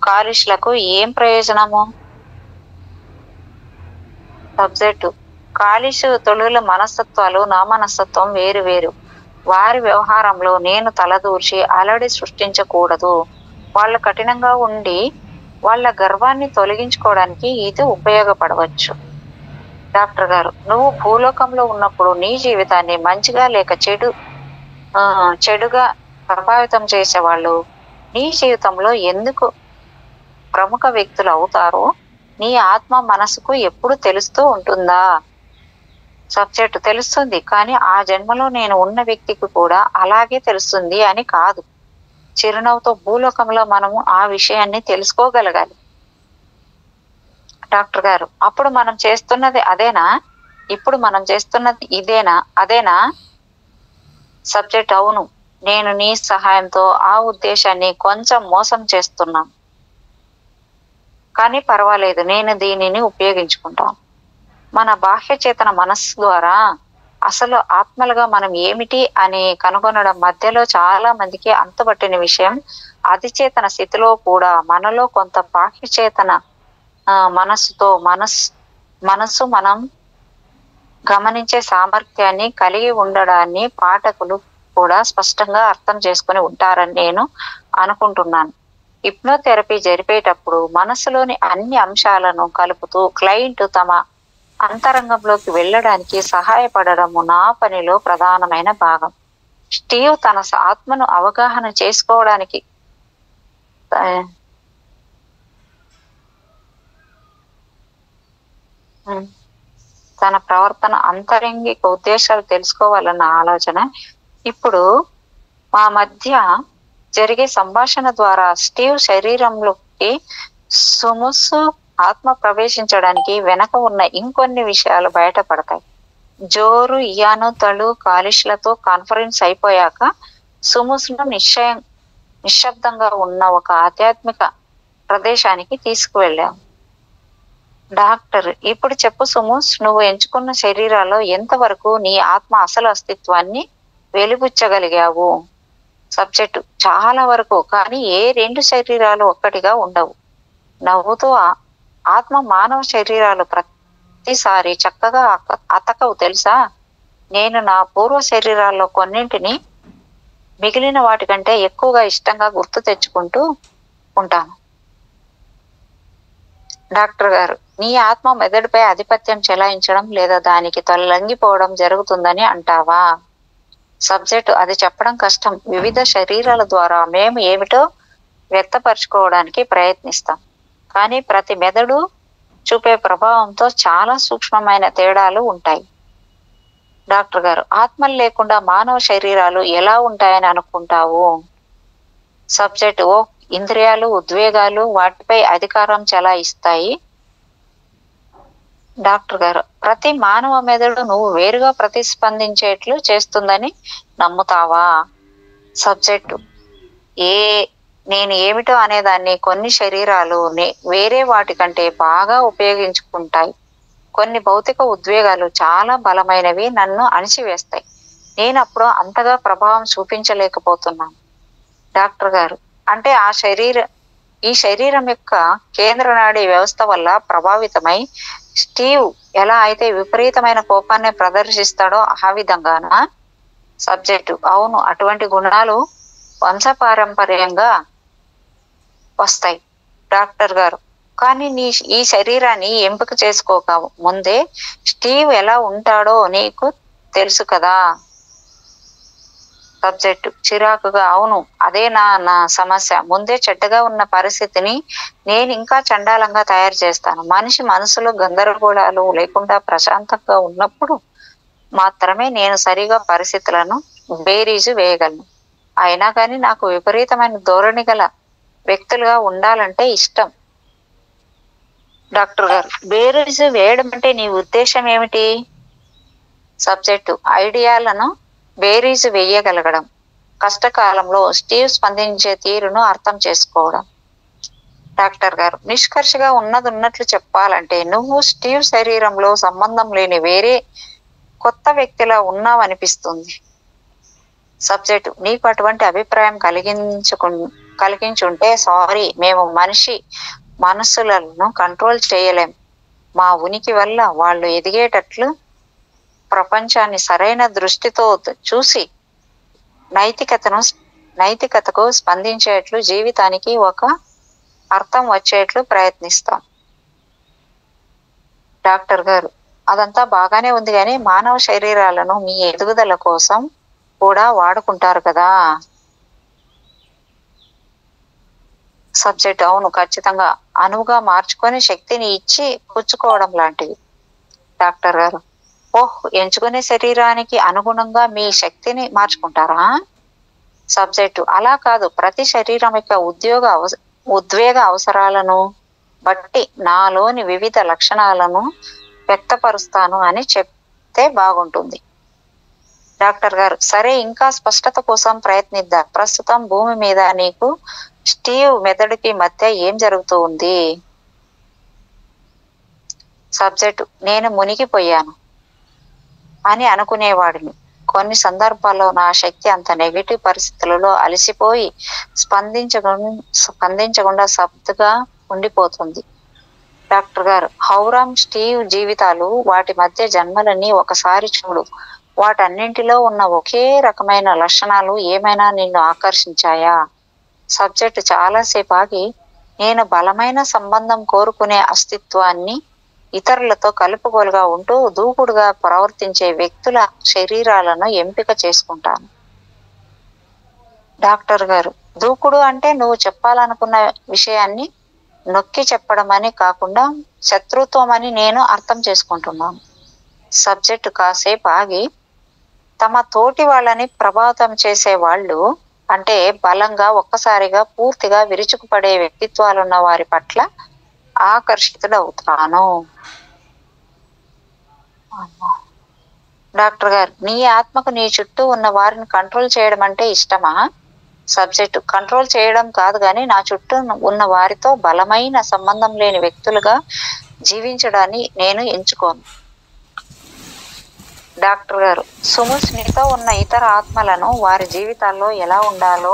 S2: కాలిష్లకు ఏం ప్రయోజనము? సబ్జెక్టు కాలిష్ తుళుల మనస్తత్వాలు నా మనస్తత్వం వేరు వేరు. వారి వ్యవహారంలో నేను తలదూర్చి అలడి సృష్టించకూడదు. వాళ్ళు కఠినంగా ఉండి వాళ్ళ గర్వాన్ని తొలగించుకోవడానికి ఇది ఉపయోగపడవచ్చు. డాక్టర్ గారు, నువ్వు భూలోకంలో ఉన్నప్పుడు నీ జీవితాన్ని మంచిగా లేక చెడుగా ప్రభావితం చేసేవాళ్ళు నీ జీవితంలో ఎందుకు ప్రముఖ వ్యక్తులు అవుతారో నీ ఆత్మ మనసుకు ఎప్పుడు తెలుస్తూ ఉంటుందా? సబ్జెక్టు తెలుస్తుంది, కానీ ఆ జన్మలో నేను ఉన్న వ్యక్తికి కూడా అలాగే తెలుస్తుంది అని కాదు. చిరునవ్వుతో భూలోకంలో మనము ఆ విషయాన్ని తెలుసుకోగలగాలి. డాక్టర్ గారు, అప్పుడు మనం చేస్తున్నది అదేనా? ఇప్పుడు మనం చేస్తున్నది అదేనా? సబ్జెక్ట్ అవును, నేను నీ సహాయంతో ఆ ఉద్దేశాన్ని కొంచెం మోసం చేస్తున్నాను, కానీ పర్వాలేదు, నేను దీనిని ఉపయోగించుకుంటాను. మన బాహ్య చేతన మనస్సు ద్వారా అసలు ఆత్మలుగా మనం ఏమిటి అని కనుగొనడం మధ్యలో చాలా మందికి అంతుబట్టిన విషయం. అధిచేతన స్థితిలో కూడా మనలో కొంత బాహ్య చేతన మనస్సు మనం గమనించే సామర్థ్యాన్ని కలిగి ఉండడాన్ని పాఠకులు కూడా స్పష్టంగా అర్థం చేసుకుని ఉంటారని నేను అనుకుంటున్నాను. హిప్నోథెరపీ జరిపేటప్పుడు మనసులోని అన్ని అంశాలను కలుపుతూ క్లయింట్ తమ అంతరంగంలోకి వెళ్ళడానికి సహాయపడడము నా పనిలో ప్రధానమైన భాగం. స్టీవ్ తన ఆత్మను అవగాహన చేసుకోవడానికి తన ప్రవర్తన అంతరంగిక ఉద్దేశాలు తెలుసుకోవాలన్న ఆలోచన. ఇప్పుడు మా మధ్య జరిగే సంభాషణ ద్వారా స్టీవ్ శరీరంలోకి సుముసు ఆత్మ ప్రవేశించడానికి వెనక ఉన్న ఇంకొన్ని విషయాలు బయటపడతాయి. జోరు, ఇయాను, తళు, కాలిష్లతో కాన్ఫరెన్స్ అయిపోయాక సుముస్ను నిశ్శబ్దంగా ఉన్న ఒక ఆధ్యాత్మిక ప్రదేశానికి తీసుకువెళ్ళాం. డాక్టర్, ఇప్పుడు చెప్పు సుముస్, నువ్వు ఎంచుకున్న శరీరాల్లో ఎంతవరకు నీ ఆత్మ అసలు అస్తిత్వాన్ని వెలిబుచ్చగలిగావు? సబ్జెక్టు, చాలా వరకు, కానీ ఏ రెండు శరీరాలు ఒక్కటిగా ఉండవు. నవ్వుతూ, ఆత్మ మానవ శరీరాలు ప్రతిసారి చక్కగా అతకవు తెలుసా. నేను నా పూర్వ శరీరాల్లో కొన్నింటిని మిగిలిన వాటికంటే ఎక్కువగా ఇష్టంగా గుర్తు తెచ్చుకుంటూ ఉంటాను. డాక్టర్ గారు, నీ ఆత్మ మెదడుపై ఆధిపత్యం చెలాయించడం లేదా దానికి తొలగిపోవడం జరుగుతుందని అంటావా? సబ్జెక్టు, అది చెప్పడం కష్టం. వివిధ శరీరాల ద్వారా మేము ఏమిటో వ్యక్తపరచుకోవడానికి ప్రయత్నిస్తాం, కానీ ప్రతి మెదడు చూపే ప్రభావంతో చాలా సూక్ష్మమైన తేడాలు ఉంటాయి. డాక్టర్ గారు, ఆత్మలు లేకుండా మానవ శరీరాలు ఎలా ఉంటాయని అనుకుంటావు? సబ్జెక్టు, ఇంద్రియాలు, ఉద్వేగాలు వాటిపై అధికారం చెలాయిస్తాయి. డాక్టర్ గారు, ప్రతి మానవ మెదడు నువ్వు వేరుగా ప్రతిస్పందించేట్లు చేస్తుందని నమ్ముతావా? సబ్జెక్టు, నేను ఏమిటో అనేదాన్ని కొన్ని శరీరాలు వేరే వాటి కంటే బాగా ఉపయోగించుకుంటాయి. కొన్ని భౌతిక ఉద్వేగాలు చాలా బలమైనవి, నన్ను అణిచివేస్తాయి. నేను అప్పుడు అంతగా ప్రభావం చూపించలేకపోతున్నాను. డాక్టర్ గారు, అంటే ఈ శరీరం యొక్క కేంద్ర నాడీ వ్యవస్థ వల్ల ప్రభావితమై స్టీవ్ ఎలా అయితే విపరీతమైన కోపాన్ని ప్రదర్శిస్తాడో ఆ విధంగానా? సబ్జెక్టు, అవును, అటువంటి గుణాలు వంశపారంపర్యంగా వస్తాయి. డాక్టర్ గారు, కానీ ఈ శరీరాన్ని ఎంపిక చేసుకోక ముందే స్టీవ్ ఎలా ఉంటాడో నీకు తెలుసు కదా. సబ్జెక్టు చిరాకుగా, అవును, అదే నా సమస్య. ముందే చెడ్డగా ఉన్న పరిస్థితిని నేను ఇంకా చండాలంగా తయారు చేస్తాను. మనిషి మనసులో గందరగోళాలు లేకుండా ప్రశాంతంగా ఉన్నప్పుడు మాత్రమే నేను సరిగా పరిస్థితులను బేరీజు వేయగలను. అయినా కానీ నాకు విపరీతమైన ధోరణి గల వ్యక్తులుగా ఉండాలంటే ఇష్టం. డాక్టర్ గారు, బేరీజు వేయడం అంటే నీ ఉద్దేశం ఏమిటి? సబ్జెక్టు ఐడియాలను బేరీజు వేయగలగడం, కష్టకాలంలో స్టీవ్ స్పందించే తీరును అర్థం చేసుకోవడం. డాక్టర్ గారు, నిష్కర్షగా ఉన్నట్లు చెప్పాలంటే నువ్వు స్టీవ్ శరీరంలో సంబంధం లేని వేరే కొత్త వ్యక్తిలా ఉన్నావనిపిస్తుంది. సబ్జెక్టు, నీకు అటువంటి అభిప్రాయం కలిగించుంటే సారీ. మేము మనసులను కంట్రోల్ చేయలేం. మా ఉనికి వల్ల వాళ్ళు ఎదిగేటట్లు ప్రపంచాన్ని సరైన దృష్టితో చూసి నైతికతకు స్పందించేట్లు, జీవితానికి ఒక అర్థం వచ్చేట్లు ప్రయత్నిస్తాం. డాక్టర్ గారు, అదంతా బాగానే ఉంది, కానీ మానవ శరీరాలను మీ ఎదుగుదల కోసం కూడా వాడుకుంటారు కదా. సబ్జెక్ట్, అవును, ఖచ్చితంగా. అనువుగా మార్చుకొని శక్తిని ఇచ్చి పుచ్చుకోవడం లాంటివి. డాక్టర్ గారు, ఎంచుకునే శరీరానికి అనుగుణంగా మీ శక్తిని మార్చుకుంటారా? సబ్జెక్టు, అలా కాదు, ప్రతి శరీరం యొక్క ఉద్వేగ అవసరాలను బట్టి నాలోని వివిధ లక్షణాలను వ్యక్తపరుస్తాను అని చెప్తే బాగుంటుంది. డాక్టర్ గారు, సరే, ఇంకా స్పష్టత కోసం ప్రయత్నిద్దాం. ప్రస్తుతం భూమి మీద నీకు స్టీవ్ మెదడుకి మధ్య ఏం జరుగుతూ ఉంది? సబ్జెక్టు, నేను మునిగిపోయాను అని అనుకునేవాడిని. కొన్ని సందర్భాల్లో నా శక్తి అంత నెగిటివ్ పరిస్థితులలో అలసిపోయి స్పందించకుండా సబ్దుగా ఉండిపోతుంది. డాక్టర్ గారు, హౌరామ్ స్టీవ్ జీవితాలు, వాటి మధ్య జన్మలన్నీ ఒకసారి చూడు. వాటన్నింటిలో ఉన్న ఒకే రకమైన లక్షణాలు ఏమైనా నిన్ను ఆకర్షించాయా? సబ్జెక్టు చాలాసేపు ఆగి, నేను బలమైన సంబంధం కోరుకునే అస్తిత్వాన్ని, ఇతరులతో కలుపుగోలుగా ఉంటూ దూకుడుగా ప్రవర్తించే వ్యక్తుల శరీరాలను ఎంపిక చేసుకుంటాను. డాక్టర్ గారు, దూకుడు అంటే నువ్వు చెప్పాలనుకున్న విషయాన్ని నొక్కి చెప్పడం అని కాకుండా శత్రుత్వం అని నేను అర్థం చేసుకుంటున్నాను. సబ్జెక్టు కాసేపు ఆగి, తమ తోటి వాళ్ళని ప్రభావితం చేసే వాళ్ళు అంటే బలంగా ఒక్కసారిగా పూర్తిగా విరుచుకుపడే వ్యక్తిత్వాలున్న వారి పట్ల ఆకర్షితుడవుతాను. డాక్టర్ గారు, నీ ఆత్మకు నీ చుట్టూ ఉన్న వారిని కంట్రోల్ చేయడం అంటే ఇష్టమా? సబ్జెక్టు, కంట్రోల్ చేయడం కాదు కానీ నా చుట్టూ ఉన్న వారితో బలమైన సంబంధం లేని వ్యక్తులుగా జీవించడాన్ని నేను ఎంచుకోను. డాక్టర్ గారు, సుముస్ నీతో ఉన్న ఇతర ఆత్మలను వారి జీవితాల్లో ఎలా ఉండాలో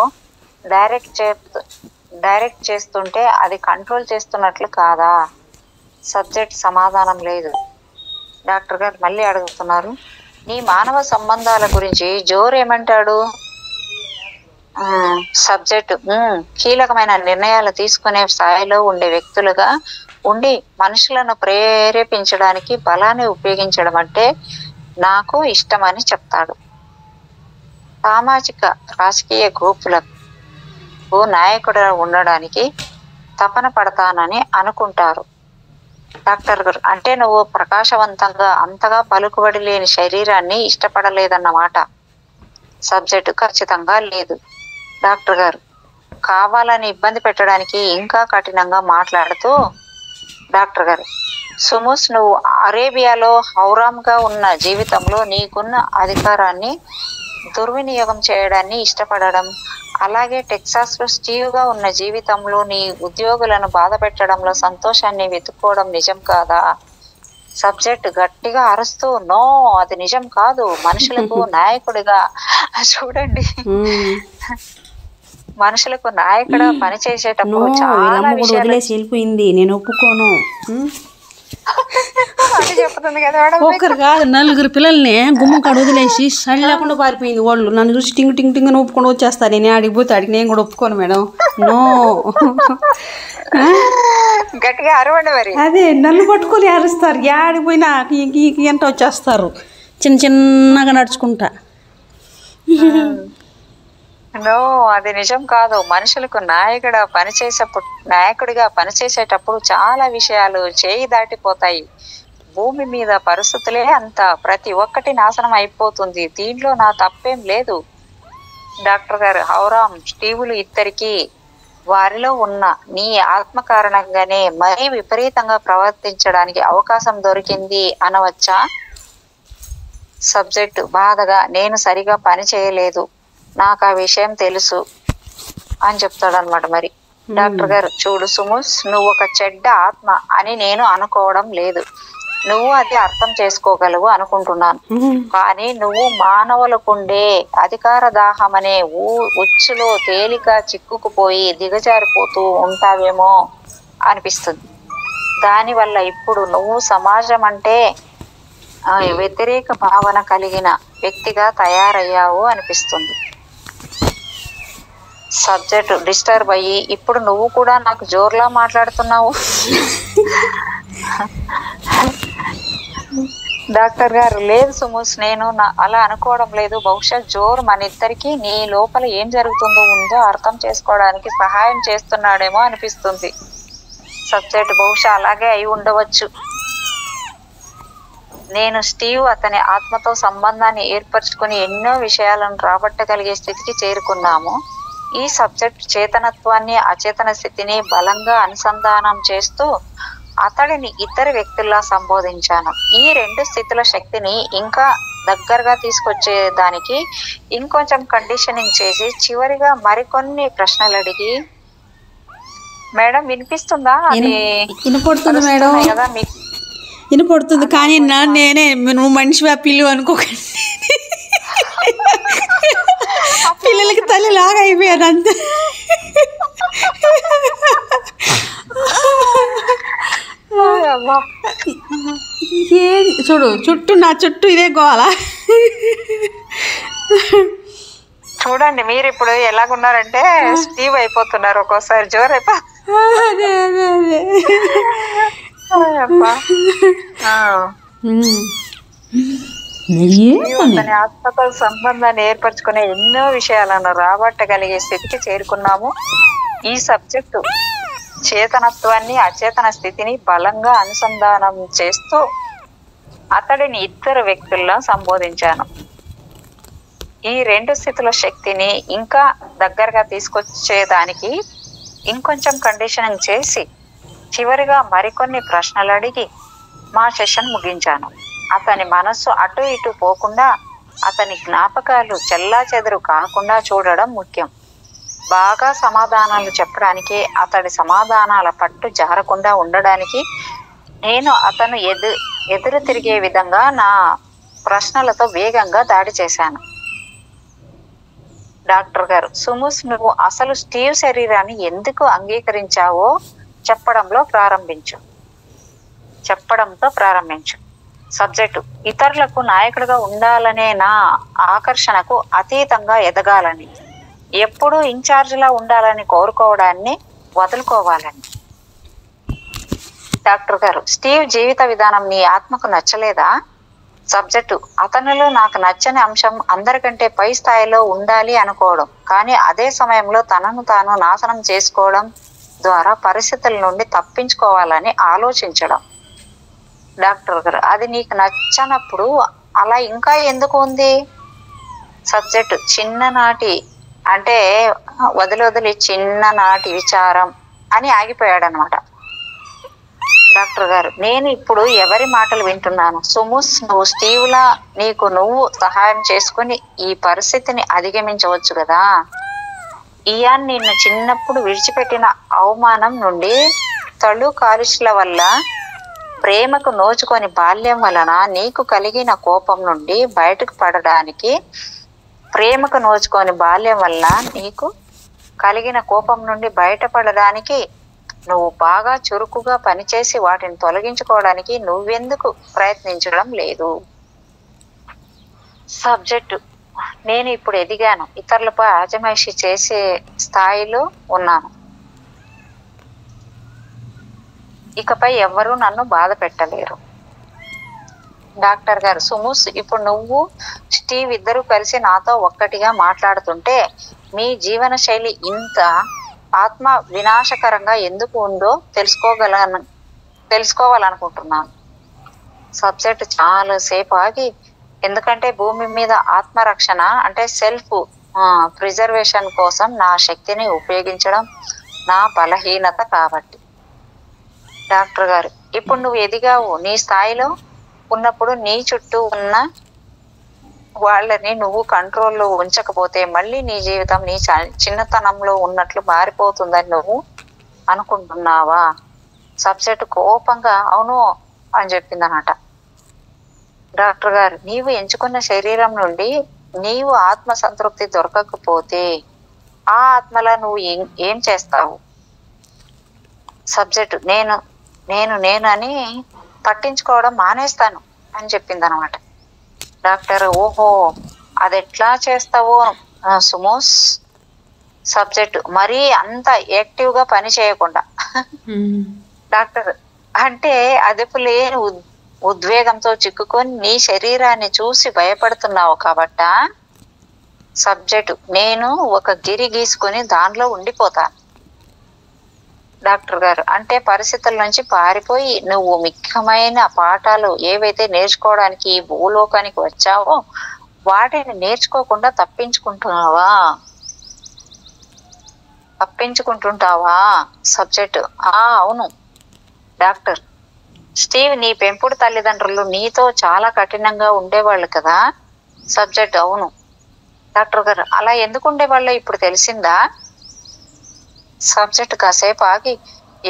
S2: డైరెక్ట్ చేస్తుంటే అది కంట్రోల్ చేస్తున్నట్లు కాదా? సబ్జెక్ట్ సమాధానం లేదు. డాక్టర్ గారు మళ్ళీ అడుగుతున్నారు, నీ మానవ సంబంధాల గురించి జోర్ ఏమంటాడు? సబ్జెక్ట్, కీలకమైన నిర్ణయాలు తీసుకునే స్థాయిలో ఉండే వ్యక్తులుగా ఉండి మనుషులను ప్రేరేపించడానికి బలాన్ని ఉపయోగించడం అంటే నాకు ఇష్టమని చెప్తాడు. సామాజిక రాజకీయ గ్రూపులకు నాయకుడు ఉండడానికి తపన పడతానని అనుకుంటారు. డాక్టర్ గారు, అంటే నువ్వు ప్రకాశవంతంగా అంతగా పలుకుబడి లేని శరీరాన్ని ఇష్టపడలేదన్నమాట. సబ్జెక్టు, ఖచ్చితంగా లేదు. డాక్టర్ గారు, కావాలని ఇబ్బంది పెట్టడానికి ఇంకా కఠినంగా మాట్లాడుతూ డాక్టర్ గారు, సుముస్ నువ్వు అరేబియాలో హౌరామ్గా ఉన్న జీవితంలో నీకున్న అధికారాన్ని దుర్వినియోగం చేయడాన్ని ఇష్టపడడం, అలాగే టెక్సాస్లో స్టీవ్గా ఉన్న జీవితంలో నీ ఉద్యోగులను బాధ పెట్టడంలో సంతోషాన్ని వెతుక్కోవడం నిజం కాదా? సబ్జెక్ట్ గట్టిగా అరుస్తూ, నో, అది నిజం కాదు. మనుషులకు నాయకుడిగా చూడండి, మనుషులకు నాయకుడు పనిచేసేటప్పుడు చాలా విషయాలు
S1: వెళ్ళిపోయింది. నేను ఒప్పుకోను
S2: అని చెప్తుంది కదా మేడం.
S1: ఒకరు కాదు, నలుగురు పిల్లల్ని గుమ్మం కాడ వదిలేసి సడి లేకుండా పారిపోయింది. వాళ్ళు నన్ను చూసి టింగ్ టింగ్ టింగ్ ఒప్పుకొని వచ్చేస్తారు. నేను ఆడికి పోతే ఆడికి నేను కూడా ఒప్పుకోను మేడం. నో,
S2: గట్టిగా అరవండి మరి.
S1: అదే నన్ను పట్టుకొని అరుస్తారు. ఆడికి పోయినా ఎంత వచ్చేస్తారు చిన్న చిన్నగా నడుచుకుంటా.
S2: నో, అది నిజం కాదు. మనుషులకు నాయకుడిగా పనిచేసేటప్పుడు చాలా విషయాలు చేయి దాటిపోతాయి. భూమి మీద పరిస్థితులే అంత, ప్రతి ఒక్కటి నాశనం అయిపోతుంది. దీంట్లో నా తప్పేం లేదు. డాక్టర్ గారు, హౌరామ్, స్టీవులు ఇద్దరికి వారిలో ఉన్న నీ ఆత్మ కారణంగానే మరీ విపరీతంగా ప్రవర్తించడానికి అవకాశం దొరికింది అనవచ్చా? సబ్జెక్టు బాధగా, నేను సరిగా పని చేయలేదు, నాకు ఆ విషయం తెలుసు అని చెప్తాడు అనమాట. మరి డాక్టర్ గారు, చూడు సుముస్, నువ్వు ఒక చెడ్డ ఆత్మ అని నేను అనుకోవడం లేదు. నువ్వు అది అర్థం చేసుకోగలవు అనుకుంటున్నాను. కానీ నువ్వు మానవులకుండే అధికార దాహం అనే ఉచ్చులో తేలిక చిక్కుకుపోయి దిగజారిపోతూ ఉంటావేమో అనిపిస్తుంది. దానివల్ల ఇప్పుడు నువ్వు సమాజం అంటే వ్యతిరేక భావన కలిగిన వ్యక్తిగా తయారయ్యావు అనిపిస్తుంది. సబ్జెక్ట్ డిస్టర్బ్ అయ్యి, ఇప్పుడు నువ్వు కూడా నాకు జోర్లా మాట్లాడుతున్నావు. డాక్టర్ గారు, లేదు సుముస్, నేను అలా అనుకోవడం లేదు. బహుశా జోర్ మన ఇద్దరికి నీ లోపల ఏం ఉందో అర్థం చేసుకోవడానికి సహాయం చేస్తున్నాడేమో అనిపిస్తుంది. సబ్జెక్ట్, బహుశా అలాగే అయి ఉండవచ్చు. నేను స్టీవ్ అతని ఆత్మతో సంబంధాన్ని ఏర్పరచుకుని ఎన్నో విషయాలను రాబట్టగలిగే స్థితికి చేరుకున్నాము. ఈ సబ్జెక్ట్ చేతనత్వాన్ని అచేతన స్థితిని బలంగా అనుసంధానం చేస్తూ అతడిని ఇతర వ్యక్తుల్లా సంబోధించాను. ఈ రెండు స్థితుల శక్తిని ఇంకా దగ్గరగా తీసుకొచ్చేదానికి ఇంకొంచెం కండిషనింగ్ చేసి చివరిగా మరికొన్ని ప్రశ్నలు అడిగి, మేడం వినిపిస్తుందా? అది
S1: వినపడుతుంది మేడం,
S2: కదా మీకు
S1: వినపడుతుంది. కానీ నేనే నువ్వు మనిషి పిల్లు అనుకోకండి, పిల్లలకి తల్లి లాగా అయిపోయాను అంతే. చూడు చుట్టూ, నా చుట్టూ ఇదే గోల.
S2: చూడండి, మీరు ఇప్పుడు ఎలాగున్నారంటే స్టీవ్ అయిపోతున్నారు, ఒక్కోసారి జోర్ అయిపో. తన ఆత్మతో సంబంధాన్ని ఏర్పరచుకునే ఎన్నో విషయాలను రాబట్టగలిగే స్థితికి చేరుకున్నాము. ఈ సబ్జెక్టు చేతనత్వాన్ని అచేతన స్థితిని బలంగా అనుసంధానం చేస్తూ అతడిని ఇద్దరు వ్యక్తుల్లో సంబోధించాను. ఈ రెండు స్థితుల శక్తిని ఇంకా దగ్గరగా తీసుకొచ్చేదానికి ఇంకొంచెం కండిషనింగ్ చేసి చివరిగా మరికొన్ని ప్రశ్నలు అడిగి మా సెషన్ ముగించాను. అతని మనస్సు అటు ఇటు పోకుండా, అతని జ్ఞాపకాలు చెల్లాచెదరు కాకుండా చూడడం ముఖ్యం. బాగా సమాధానాలు చెప్పడానికి, అతడి సమాధానాల పట్టు జారకుండా ఉండడానికి నేను అతను ఎదురు తిరిగే విధంగా నా ప్రశ్నలతో వేగంగా దాడి చేశాను. డాక్టర్ గారు, సుముస్, నువ్వు అసలు స్టీవ్ శరీరాన్ని ఎందుకు అంగీకరించావో చెప్పడంతో ప్రారంభించు. సబ్జెక్టు, ఇతరులకు నాయకుడిగా ఉండాలనే నా ఆకర్షణకు అతీతంగా ఎదగాలని, ఎప్పుడూ ఇన్ఛార్జిలా ఉండాలని కోరుకోవడాన్ని వదులుకోవాలని. డాక్టర్ గారు, స్టీవ్ జీవిత విధానం నీ ఆత్మకు నచ్చలేదా? సబ్జెక్టు, అతనిలో నాకు నచ్చని అంశం అందరికంటే పై స్థాయిలో ఉండాలి అనుకోవడం, కానీ అదే సమయంలో తనను తాను నాశనం చేసుకోవడం ద్వారా పరిస్థితుల నుండి తప్పించుకోవాలని ఆలోచించడం. డాక్టర్ గారు, అది నీకు నచ్చనప్పుడు అలా ఇంకా ఎందుకు ఉంది? సబ్జెక్టు, చిన్ననాటి అంటే వదిలి చిన్ననాటి విచారం అని ఆగిపోయాడు అనమాట. డాక్టర్ గారు, నేను ఇప్పుడు ఎవరి మాటలు వింటున్నాను? సుముస్, నువ్వు స్టీవ్లా నువ్వు సహాయం చేసుకుని ఈ పరిస్థితిని అధిగమించవచ్చు కదా. ఇయాన్ నిన్ను చిన్నప్పుడు విడిచిపెట్టిన అవమానం నుండి, తళ్ళు కాలుష్ల వల్ల ప్రేమకు నోచుకొని బాల్యం వలన నీకు కలిగిన కోపం నుండి బయటకు పడడానికి, ప్రేమకు నోచుకొని బాల్యం వల్ల నీకు కలిగిన కోపం నుండి బయటపడడానికి నువ్వు బాగా చురుకుగా పనిచేసి వాటిని తొలగించుకోవడానికి నువ్వెందుకు ప్రయత్నించడం లేదు? సబ్జెక్టు, నేను ఇప్పుడు ఎదిగాను, ఇతరులపై ఆజమాయిషి చేసే స్థాయిలో ఉన్నాను. ఇకపై ఎవ్వరూ నన్ను బాధ పెట్టలేరు. డాక్టర్ గారు, సుముస్, ఇప్పుడు నువ్వు స్టీవ్ ఇద్దరు కలిసి నాతో ఒక్కటిగా మాట్లాడుతుంటే మీ జీవన శైలి ఇంత ఆత్మ వినాశకరంగా ఎందుకు ఉందో తెలుసుకోవాలనుకుంటున్నాను. సబ్జెక్ట్ చాలా సేపు ఆగి, ఎందుకంటే భూమి మీద ఆత్మరక్షణ అంటే సెల్ఫ్ ప్రిజర్వేషన్ కోసం నా శక్తిని ఉపయోగించడం నా బలహీనత కాబట్టి. డాక్టర్ గారు, ఇప్పుడు నువ్వు ఎదిగావు, నీ స్థాయిలో ఉన్నప్పుడు నీ చుట్టూ ఉన్న వాళ్ళని నువ్వు కంట్రోల్లో ఉంచకపోతే మళ్ళీ నీ జీవితం నీ చిన్నతనంలో ఉన్నట్లు మారిపోతుందని నువ్వు అనుకుంటున్నావా? సబ్జెక్ట్ కోపంగా అవును అని చెప్పిందనమాట. డాక్టర్ గారు, నీవు ఎంచుకున్న శరీరం నుండి నీవు ఆత్మ సంతృప్తి దొరకకపోతే ఆ ఆత్మలా నువ్వు ఏం చేస్తావు? సబ్జెక్ట్, నేను పట్టించుకోవడం మానేస్తాను అని చెప్పిందనమాట. డాక్టర్, ఓహో, అది ఎట్లా చేస్తావో సుమోస్? సబ్జెక్ట్, మరీ అంత యాక్టివ్ గా పని చేయకుండా. డాక్టర్, అంటే అదుపు లేని ఉద్వేగంతో చిక్కుకొని నీ శరీరాన్ని చూసి భయపడుతున్నావు కాబట్టా? సబ్జెక్ట్, నేను ఒక గిరి గీసుకొని దానిలో ఉండిపోతాను. డాక్టర్ గారు, అంటే పరిస్థితుల నుంచి పారిపోయి నువ్వు ముఖ్యమైన పాఠాలు ఏవైతే నేర్చుకోవడానికి ఈ భూలోకానికి వచ్చావో వాటిని నేర్చుకోకుండా తప్పించుకుంటుంటావా? సబ్జెక్ట్, అవును. డాక్టర్, స్టీవ్, నీ పెంపుడు తల్లిదండ్రులు నీతో చాలా కఠినంగా ఉండేవాళ్ళు కదా? సబ్జెక్ట్, అవును. డాక్టర్ గారు, అలా ఎందుకు ఉండేవాళ్ళు ఇప్పుడు తెలిసిందా? సబ్జెక్ట్ కాసేపు ఆగి,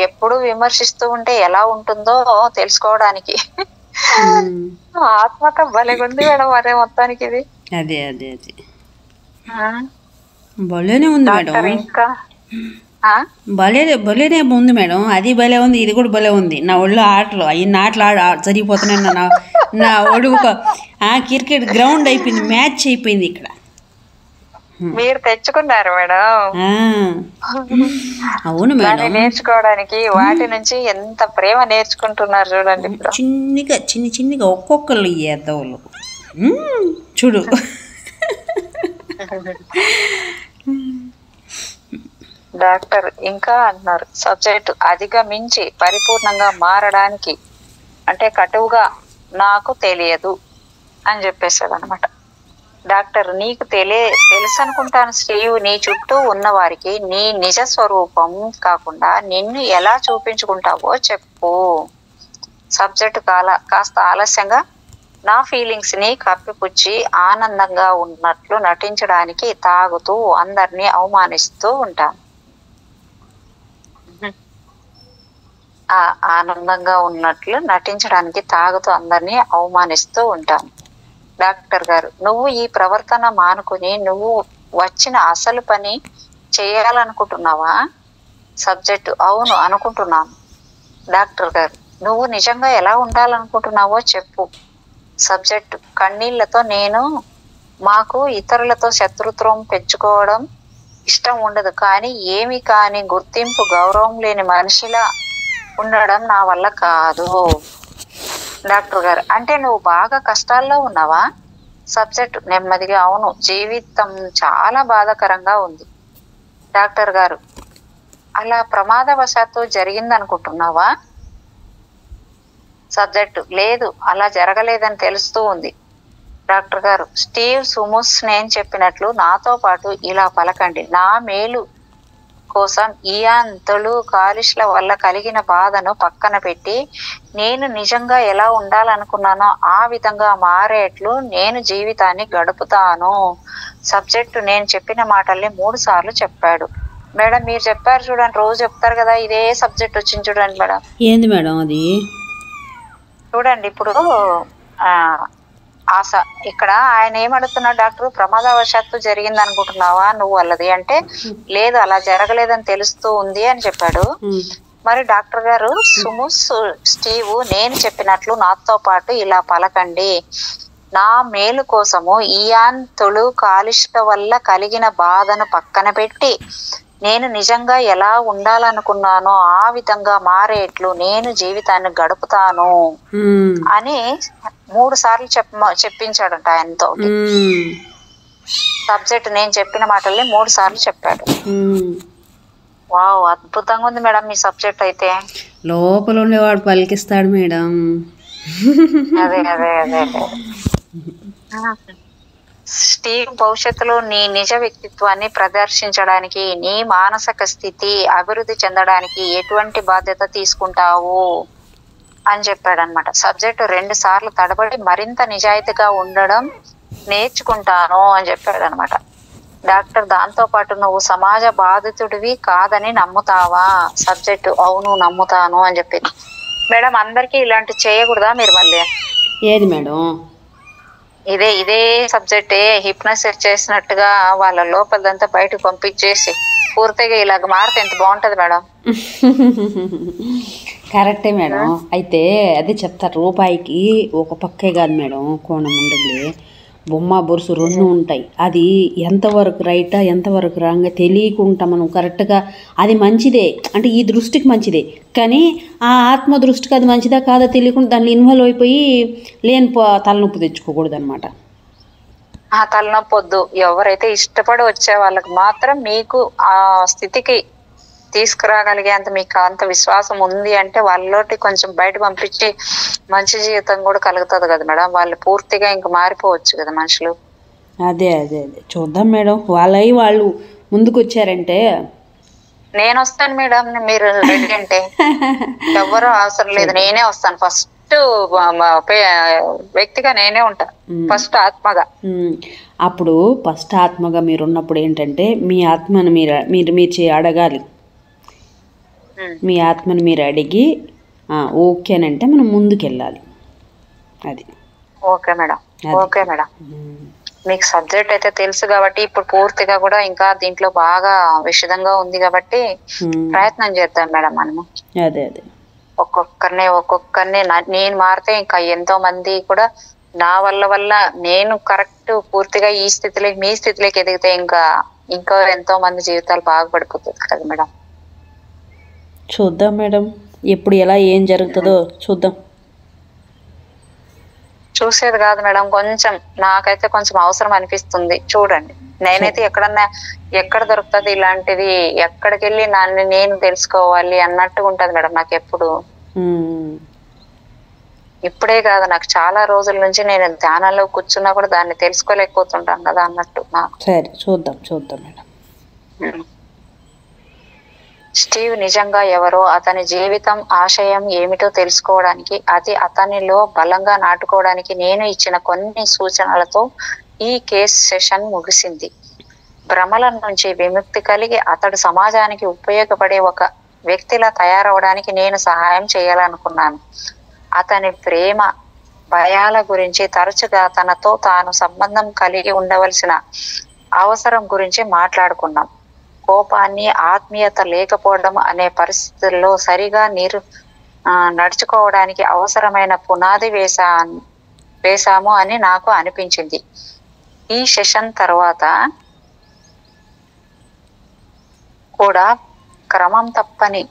S2: ఎప్పుడు విమర్శిస్తూ ఉంటే ఎలా ఉంటుందో తెలుసుకోవడానికి. ఆత్మక భలేగుంది మేడం అదే మొత్తానికి ఇది.
S1: అదే అదే అదే భలేనే ఉంది మేడం.
S2: ఇంకా
S1: భలేనే ఉంది మేడం, అది భలే ఉంది, ఇది కూడా భలే ఉంది. నా ఒళ్ళు ఆటలు జరిగిపోతున్నాయి. నా ఒళ్ళు ఒక క్రికెట్ గ్రౌండ్ అయిపోయింది, మ్యాచ్ అయిపోయింది ఇక్కడ.
S2: మీరు తెచ్చుకున్నారు మేడం.
S1: అవును మేడం,
S2: నేర్చుకోవడానికి వాటి నుంచి ఎంత ప్రేమ నేర్చుకుంటున్నారు చూడండి.
S1: చిన్నగా ఒక్కొక్కరు ఎద్దవులు చూడు.
S2: డాక్టర్ ఇంకా అంటున్నారు, సబ్జెక్టు అధిగమించి పరిపూర్ణంగా మారడానికి అంటే కటువుగా నాకు తెలియదు అని చెప్పేశాడు అనమాట. డాక్టర్ నీకు తెలుసు అనుకుంటాను స్టీవ్, నీ చుట్టూ ఉన్న వారికి నీ నిజ స్వరూపం కాకుండా నిన్ను ఎలా చూపించుకుంటావో చెప్పు. సబ్జెక్ట్ కాస్త ఆలస్యంగా, నా ఫీలింగ్స్ ని కప్పిపుచ్చి ఆనందంగా ఉన్నట్లు నటించడానికి తాగుతూ అందరినీ అవమానిస్తూ ఉంటాను. ఆనందంగా ఉన్నట్లు నటించడానికి తాగుతూ అందరినీ అవమానిస్తూ ఉంటాను. డాక్టర్ గారు, నువ్వు ఈ ప్రవర్తన మానుకుని నువ్వు వచ్చిన అసలు పని చేయాలనుకుంటున్నావా? సబ్జెక్టు అవును అనుకుంటున్నాను. డాక్టర్ గారు, నువ్వు నిజంగా ఎలా ఉండాలనుకుంటున్నావో చెప్పు. సబ్జెక్టు కన్నీళ్లతో, నేను మాకు ఇతరులతో శత్రుత్వం పెంచుకోవడం ఇష్టం ఉండదు, కానీ ఏమి కాని గుర్తింపు గౌరవం లేని మనిషిలా ఉండడం నా వల్ల కాదు. డాక్టర్ గారు, అంటే నువ్వు బాగా కష్టాల్లో ఉన్నావా? సబ్జెక్ట్ నెమ్మదిగా అవును, జీవితం చాలా బాధాకరంగా ఉంది. డాక్టర్ గారు, అలా ప్రమాదవశాత్తు జరిగిందనుకుంటున్నావా? సబ్జెక్టు లేదు, అలా జరగలేదని తెలుస్తూ ఉంది. డాక్టర్ గారు, స్టీవ్ సుముస్ నేను చెప్పినట్లు నాతో పాటు ఇలా పలకండి. నా మేలు కోసం ఇయాన్ తొలు కాలిష్ల వల్ల కలిగిన బాధను పక్కన పెట్టి నేను నిజంగా ఎలా ఉండాలనుకున్నానో ఆ విధంగా మారేట్లు నేను జీవితాన్ని గడుపుతాను. సబ్జెక్టు నేను చెప్పిన మాటల్ని 3 సార్లు చెప్పాడు. మేడం మీరు చెప్పారు చూడండి, రోజు చెప్తారు కదా, ఇదే సబ్జెక్ట్ వచ్చింది చూడండి మేడం.
S1: ఏంది మేడం అది?
S2: చూడండి ఇప్పుడు ఇక్కడ ఆయన ఏమడుగుతున్నాడు, డాక్టర్ ప్రమాదవశాత్తు జరిగింది అనుకుంటున్నావా నువ్వు వాళ్ళది అంటే, లేదు అలా జరగలేదని తెలుస్తూ ఉంది అని చెప్పాడు. మరి డాక్టర్ గారు, సుముస్ స్టీవ్ నేను చెప్పినట్లు నాతో పాటు ఇలా పలకండి. నా మేలు కోసము ఇయాన్ తొలు కాలుష్య వల్ల కలిగిన బాధను పక్కన పెట్టి నేను నిజంగా ఎలా ఉండాలనుకున్నానో ఆ విధంగా మారేట్లు నేను జీవితాన్ని గడుపుతాను అని 3 సార్లు చెప్పించాడంట ఆయనతో. సబ్జెక్ట్ నేను చెప్పిన మాటల్ని 3 సార్లు చెప్పాడు. వావ్, అద్భుతంగా ఉంది మేడం మీ సబ్జెక్ట్. అయితే
S1: లోపల ఉండేవాడు పలికిస్తాడు మేడం.
S2: అదే అదే అదే స్టీవ్, భవిష్యత్తులో నీ నిజ వ్యక్తిత్వాన్ని ప్రదర్శించడానికి, నీ మానసిక స్థితి అభివృద్ధి చెందడానికి ఎటువంటి బాధ్యత తీసుకుంటావు అని చెప్పాడనమాట. సబ్జెక్టు 2 సార్లు తడబడి మరింత నిజాయితీగా ఉండడం నేర్చుకుంటాను అని చెప్పాడనమాట. డాక్టర్, దాంతో పాటు నువ్వు సమాజ బాధితుడివి కాదని నమ్ముతావా? సబ్జెక్టు అవును నమ్ముతాను అని చెప్పింది. మేడం అందరికీ ఇలాంటి చేయకూడదా మీరు మళ్ళీ?
S1: ఏది మేడం?
S2: ఇదే సబ్జెక్టే హిప్నోసిస్ చేసినట్టుగా వాళ్ళ లోపలంతా బయటకు పంపించేసి పూర్తిగా ఇలాగ మారితే ఎంత బాగుంటది మేడం.
S1: కరెక్టే మేడం. అయితే అదే చెప్తారు, రూపాయికి ఒక పక్కే కాదు మేడం, కోణం ఉండదు, బొమ్మ బొరుసు 2 ఉంటాయి. అది ఎంతవరకు రైటా ఎంతవరకు రాంగా తెలియకుండా మనం కరెక్ట్గా, అది మంచిదే అంటే ఈ దృష్టికి మంచిదే, కానీ ఆ ఆత్మ దృష్టికి అది మంచిదా కాదా తెలియకుండా దాంట్లో ఇన్వాల్వ్ అయిపోయి లేని తలనొప్పి తెచ్చుకోకూడదు అనమాట.
S2: ఆ తలనొప్పి వద్దు. ఎవరైతే ఇష్టపడి వచ్చే వాళ్ళకి మాత్రం మీకు ఆ స్థితికి తీసుకురాగలిగే అంత మీకు అంత విశ్వాసం ఉంది అంటే వాళ్ళలోటి కొంచెం బయట పంపించి మంచి జీవితం కూడా కలుగుతుంది కదా మేడం. వాళ్ళు పూర్తిగా ఇంకా మారిపోవచ్చు కదా మనుషులు.
S1: అదే అదే అదే చూద్దాం మేడం, వాళ్ళు ముందుకు వచ్చారంటే
S2: నేను వస్తాను మేడం, మీరు రెడీ అంటే ఎవరు అవసరం లేదు, నేనే వస్తాను. ఫస్ట్ వ్యక్తిగా నేనే ఉంటా, ఫస్ట్ ఆత్మగా.
S1: అప్పుడు ఫస్ట్ ఆత్మగా మీరు ఉన్నప్పుడు ఏంటంటే మీ ఆత్మను మీరు అడగాలి. మీ ఆత్మని మీరు అడిగి ఓకేనంటే మనం ముందుకెళ్ళాలి. అది
S2: ఓకే మేడం. ఓకే మేడం, మీకు సబ్జెక్ట్ అయితే తెలుసు కాబట్టి ఇప్పుడు పూర్తిగా కూడా ఇంకా దీంట్లో బాగా విషదంగా ఉంది కాబట్టి ప్రయత్నం చేద్దాం మేడం మనము.
S1: అదే అదే
S2: ఒక్కొక్కరిని నేను మారితే ఇంకా ఎంతో మంది కూడా నా వల్ల నేను కరెక్ట్ పూర్తిగా ఈ స్థితిలోకి మీ స్థితిలోకి ఎదిగితే ఇంకా ఎంతో మంది జీవితాలు బాగుపడిపోతుంది కదా మేడం.
S1: చూద్దాం మేడం, ఎప్పుడు ఎలా ఏం జరుగుతుందో చూద్దాం.
S2: చూసేది కాదు మేడం, కొంచెం నాకైతే కొంచెం అవసరం అనిపిస్తుంది. చూడండి, నేనైతే ఎక్కడ దొరుకుతుంది ఇలాంటిది, ఎక్కడికి వెళ్ళి నేను తెలుసుకోవాలి అన్నట్టుగా ఉంటది మేడం నాకు ఎప్పుడు. ఇప్పుడే కాదు, నాకు చాలా రోజుల నుంచి నేను ధ్యానంలో కూర్చున్నా కూడా దాన్ని తెలుసుకోలేకపోతుంటాను కదా అన్నట్టు నాకు.
S1: సరే చూద్దాం మేడం.
S2: స్టీవ్ నిజంగా ఎవరో, అతని జీవితం ఆశయం ఏమిటో తెలుసుకోవడానికి, అది అతనిలో బలంగా నాటుకోవడానికి నేను ఇచ్చిన కొన్ని సూచనలతో ఈ కేస్ సెషన్ ముగిసింది. భ్రమల నుంచి విముక్తి కలిగి అతడు సమాజానికి ఉపయోగపడే ఒక వ్యక్తిలా తయారవడానికి నేను సహాయం చేయాలనుకున్నాను. అతని ప్రేమ భయాల గురించి, తరచుగా తనతో తాను సంబంధం కలిగి ఉండవలసిన అవసరం గురించి మాట్లాడుకున్నాం. కోపాన్ని, ఆత్మీయత లేకపోవడం అనే పరిస్థితుల్లో సరిగా నడుచుకోవడానికి అవసరమైన పునాది వేశాము అని నాకు అనిపించింది. ఈ సెషన్ తర్వాత కూడా క్రమం తప్పని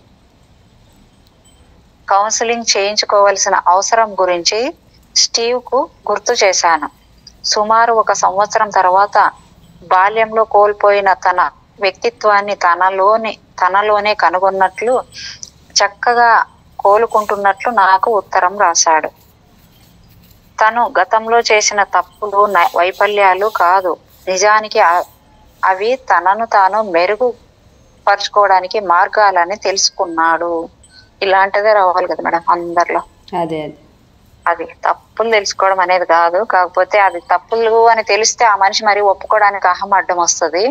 S2: కౌన్సిలింగ్ చేయించుకోవలసిన అవసరం గురించి స్టీవ్ కు గుర్తు చేశాను. సుమారు 1 సంవత్సరం తర్వాత బాల్యంలో కోల్పోయిన తన వ్యక్తిత్వాన్ని తనలోనే కనుగొన్నట్లు, చక్కగా కోలుకుంటున్నట్లు నాకు ఉత్తరం రాశాడు. తను గతంలో చేసిన తప్పులు, వైఫల్యాలు కాదు, నిజానికి అవి తనను తాను మెరుగుపరుచుకోవడానికి మార్గాలని తెలుసుకున్నాడు. ఇలాంటిదే రావాలి కదా మేడం అందరిలో. అది తప్పులు తెలుసుకోవడం అనేది కాదు, కాకపోతే అది తప్పులు అని తెలిస్తే ఆ మనిషి మరి ఒప్పుకోవడానికి అహం అడ్డం వస్తుంది.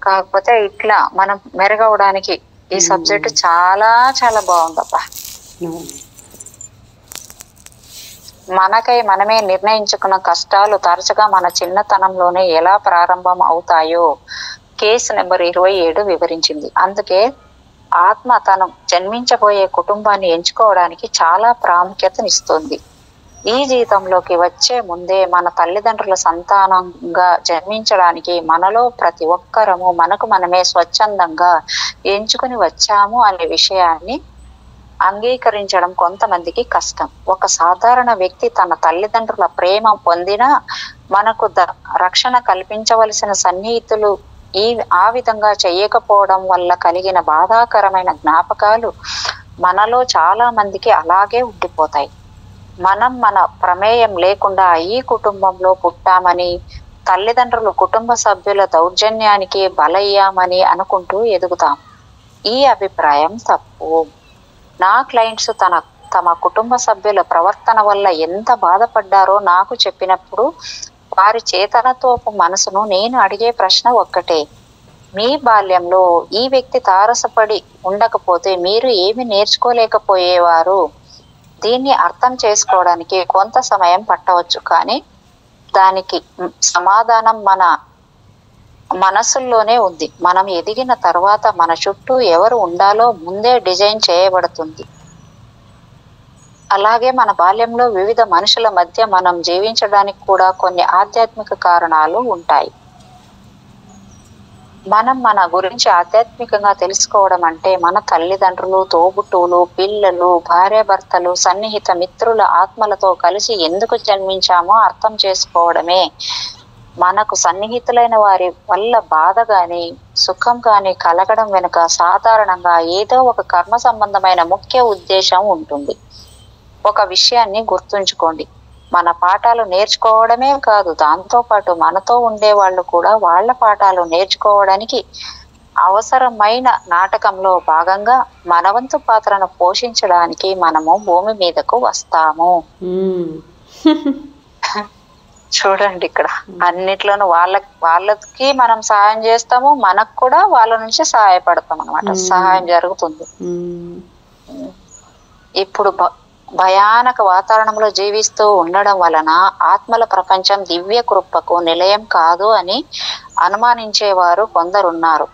S2: కాకపోతే ఇట్లా మనం మెరుగవడానికి ఈ సబ్జెక్ట్ చాలా చాలా బాగుందబ్బా. మనకై మనమే నిర్ణయించుకున్న కష్టాలు తరచుగా మన చిన్నతనంలోనే ఎలా ప్రారంభం అవుతాయో కేసు నెంబర్ 27 వివరించింది. అందుకే ఆత్మ తను జన్మించబోయే కుటుంబాన్ని ఎంచుకోవడానికి చాలా ప్రాముఖ్యతనిస్తుంది. ఈ జీవితంలోకి వచ్చే ముందే మన తల్లిదండ్రుల సంతానంగా జన్మించడానికి మనలో ప్రతి ఒక్కరము మనకు మనమే స్వచ్ఛందంగా ఎంచుకుని వచ్చాము అనే విషయాన్ని అంగీకరించడం కొంతమందికి కష్టం. ఒక సాధారణ వ్యక్తి తన తల్లిదండ్రుల ప్రేమ పొందినా మనకు రక్షణ కల్పించవలసిన సన్నిహితులు ఆ విధంగా చేయకపోవడం వల్ల కలిగిన బాధాకరమైన జ్ఞాపకాలు మనలో చాలా మందికి అలాగే ఉండిపోతాయి. మనం మన ప్రమేయం లేకుండా ఈ కుటుంబంలో పుట్టామని, తల్లిదండ్రులు కుటుంబ సభ్యుల దౌర్జన్యానికి బలయ్యామని అనుకుంటూ ఎదుగుతాం. ఈ అభిప్రాయం తప్పు. నా క్లయింట్స్ తమ కుటుంబ సభ్యుల ప్రవర్తన వల్ల ఎంత బాధపడ్డారో నాకు చెప్పినప్పుడు వారి చేతనతోపు మనసును నేను అడిగే ప్రశ్న ఒక్కటే: మీ బాల్యంలో ఈ వ్యక్తి తారసపడి ఉండకపోతే మీరు ఏమి నేర్చుకోలేకపోయేవారు? దీన్ని అర్థం చేసుకోవడానికి కొంత సమయం పట్టవచ్చు, కానీ దానికి సమాధానం మన మనసుల్లోనే ఉంది. మనం ఎదిగిన తర్వాత మన చుట్టూ ఎవరు ఉండాలో ముందే డిజైన్ చేయబడుతుంది. అలాగే మన బాల్యంలో వివిధ మనుషుల మధ్య మనం జీవించడానికి కూడా కొన్ని ఆధ్యాత్మిక కారణాలు ఉంటాయి. మనం మన గురించి ఆధ్యాత్మికంగా తెలుసుకోవడం అంటే మన తల్లిదండ్రులు, తోబుట్టువులు, పిల్లలు, భార్యాభర్తలు, సన్నిహిత మిత్రుల ఆత్మలతో కలిసి ఎందుకు జన్మించామో అర్థం చేసుకోవడమే. మనకు సన్నిహితులైన వారి వల్ల బాధ గాని సుఖం గాని కలగడం వెనుక సాధారణంగా ఏదో ఒక కర్మ సంబంధమైన ముఖ్య ఉద్దేశం ఉంటుంది. ఒక విషయాన్ని గుర్తుంచుకోండి, మన పాఠాలు నేర్చుకోవడమే కాదు, దాంతోపాటు మనతో ఉండే వాళ్ళు కూడా వాళ్ళ పాఠాలు నేర్చుకోవడానికి అవసరమైన నాటకంలో భాగంగా మనవంతు పాత్రను పోషించడానికి మనము భూమి మీదకు వస్తాము. చూడండి, ఇక్కడ అన్నిట్లోనూ వాళ్ళకి మనం సహాయం చేస్తాము, మనకు కూడా వాళ్ళ నుంచి సహాయపడతాం అన్నమాట. సహాయం జరుగుతుంది. ఇప్పుడు భయానక వాతావరణంలో జీవిస్తూ ఉండడం వలన ఆత్మల ప్రపంచం దివ్య కృపకు నిలయం కాదు అని అనుమానించేవారు కొందరున్నారు.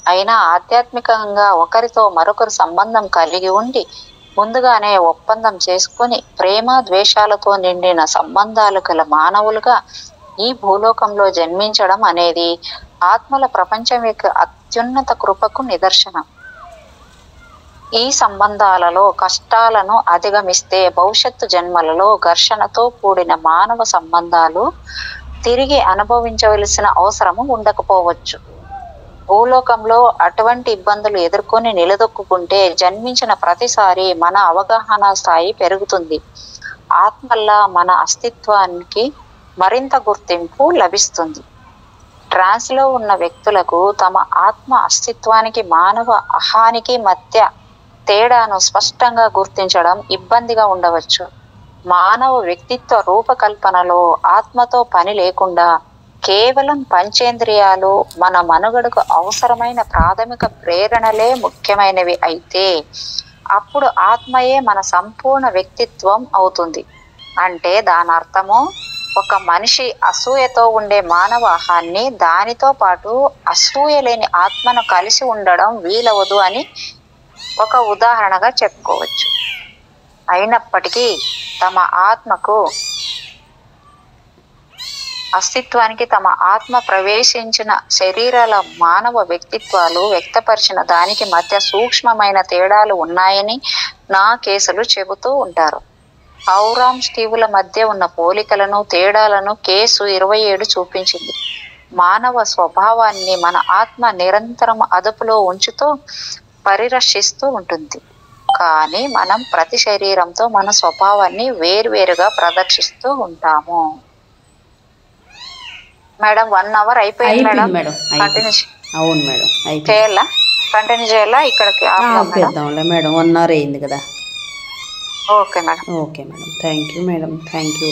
S2: అయినా ఆధ్యాత్మికంగా ఒకరితో మరొకరు సంబంధం కలిగి ఉండి ముందుగానే ఒప్పందం చేసుకుని ప్రేమ ద్వేషాలతో నిండిన సంబంధాలు గల మానవులుగా ఈ భూలోకంలో జన్మించడం అనేది ఆత్మల ప్రపంచం యొక్క అత్యున్నత కృపకు నిదర్శనం. ఈ సంబంధాలలో కష్టాలను అధిగమిస్తే భవిష్యత్తు జన్మలలో ఘర్షణతో కూడిన మానవ సంబంధాలు తిరిగి అనుభవించవలసిన అవసరము ఉండకపోవచ్చు. భూలోకంలో అటువంటి ఇబ్బందులు ఎదుర్కొని నిలదొక్కుంటే జన్మించిన ప్రతిసారి మన అవగాహన స్థాయి పెరుగుతుంది. ఆత్మల్లా మన అస్తిత్వానికి మరింత గుర్తింపు లభిస్తుంది. ట్రాన్స్ లో ఉన్న వ్యక్తులకు తమ ఆత్మ అస్తిత్వానికి మానవ అహానికి మధ్య తేడాను స్పష్టంగా గుర్తించడం ఇబ్బందిగా ఉండవచ్చు. మానవ వ్యక్తిత్వ రూపకల్పనలో ఆత్మతో పని లేకుండా కేవలం పంచేంద్రియాలు మన మనుగడకు అవసరమైన ప్రాథమిక ప్రేరణలే ముఖ్యమైనవి అయితే అప్పుడు ఆత్మయే మన సంపూర్ణ వ్యక్తిత్వం అవుతుంది. అంటే దాని అర్థము ఒక మనిషి అసూయతో ఉండే మానవ అహాన్ని దానితో పాటు అసూయ లేని ఆత్మను కలిసి ఉండడం వీలవదు అని ఒక ఉదాహరణగా చెప్పుకోవచ్చు. అయినప్పటికీ తమ ఆత్మకు అస్తిత్వానికి తమ ఆత్మ ప్రవేశించిన శరీరాల మానవ వ్యక్తిత్వాలు వ్యక్తపరిచిన దానికి మధ్య సూక్ష్మమైన తేడాలు ఉన్నాయని నా కేసులు చెబుతూ ఉంటారు. ఔరామ్ స్టీవుల మధ్య ఉన్న పోలికలను తేడాలను కేసు 27 చూపించింది. మానవ స్వభావాన్ని మన ఆత్మ నిరంతరం అదుపులో ఉంచుతూ పరిరక్షిస్తూ ఉంటుంది. కానీ మనం ప్రతి శరీరంతో మన స్వభావాన్ని వేరువేరుగా ప్రదర్శిస్తూ ఉంటాము. మేడం 1 అవర్ అయిపోయింది మేడం. కంటిన్యూ
S1: అవును మేడం,
S2: చేయాలా? కంటిన్యూ చేయాలా? ఇక్కడికి
S1: మేడం 1 అవర్ అయింది కదా.
S2: Okay madam.
S1: Okay madam, thank you madam, thank you.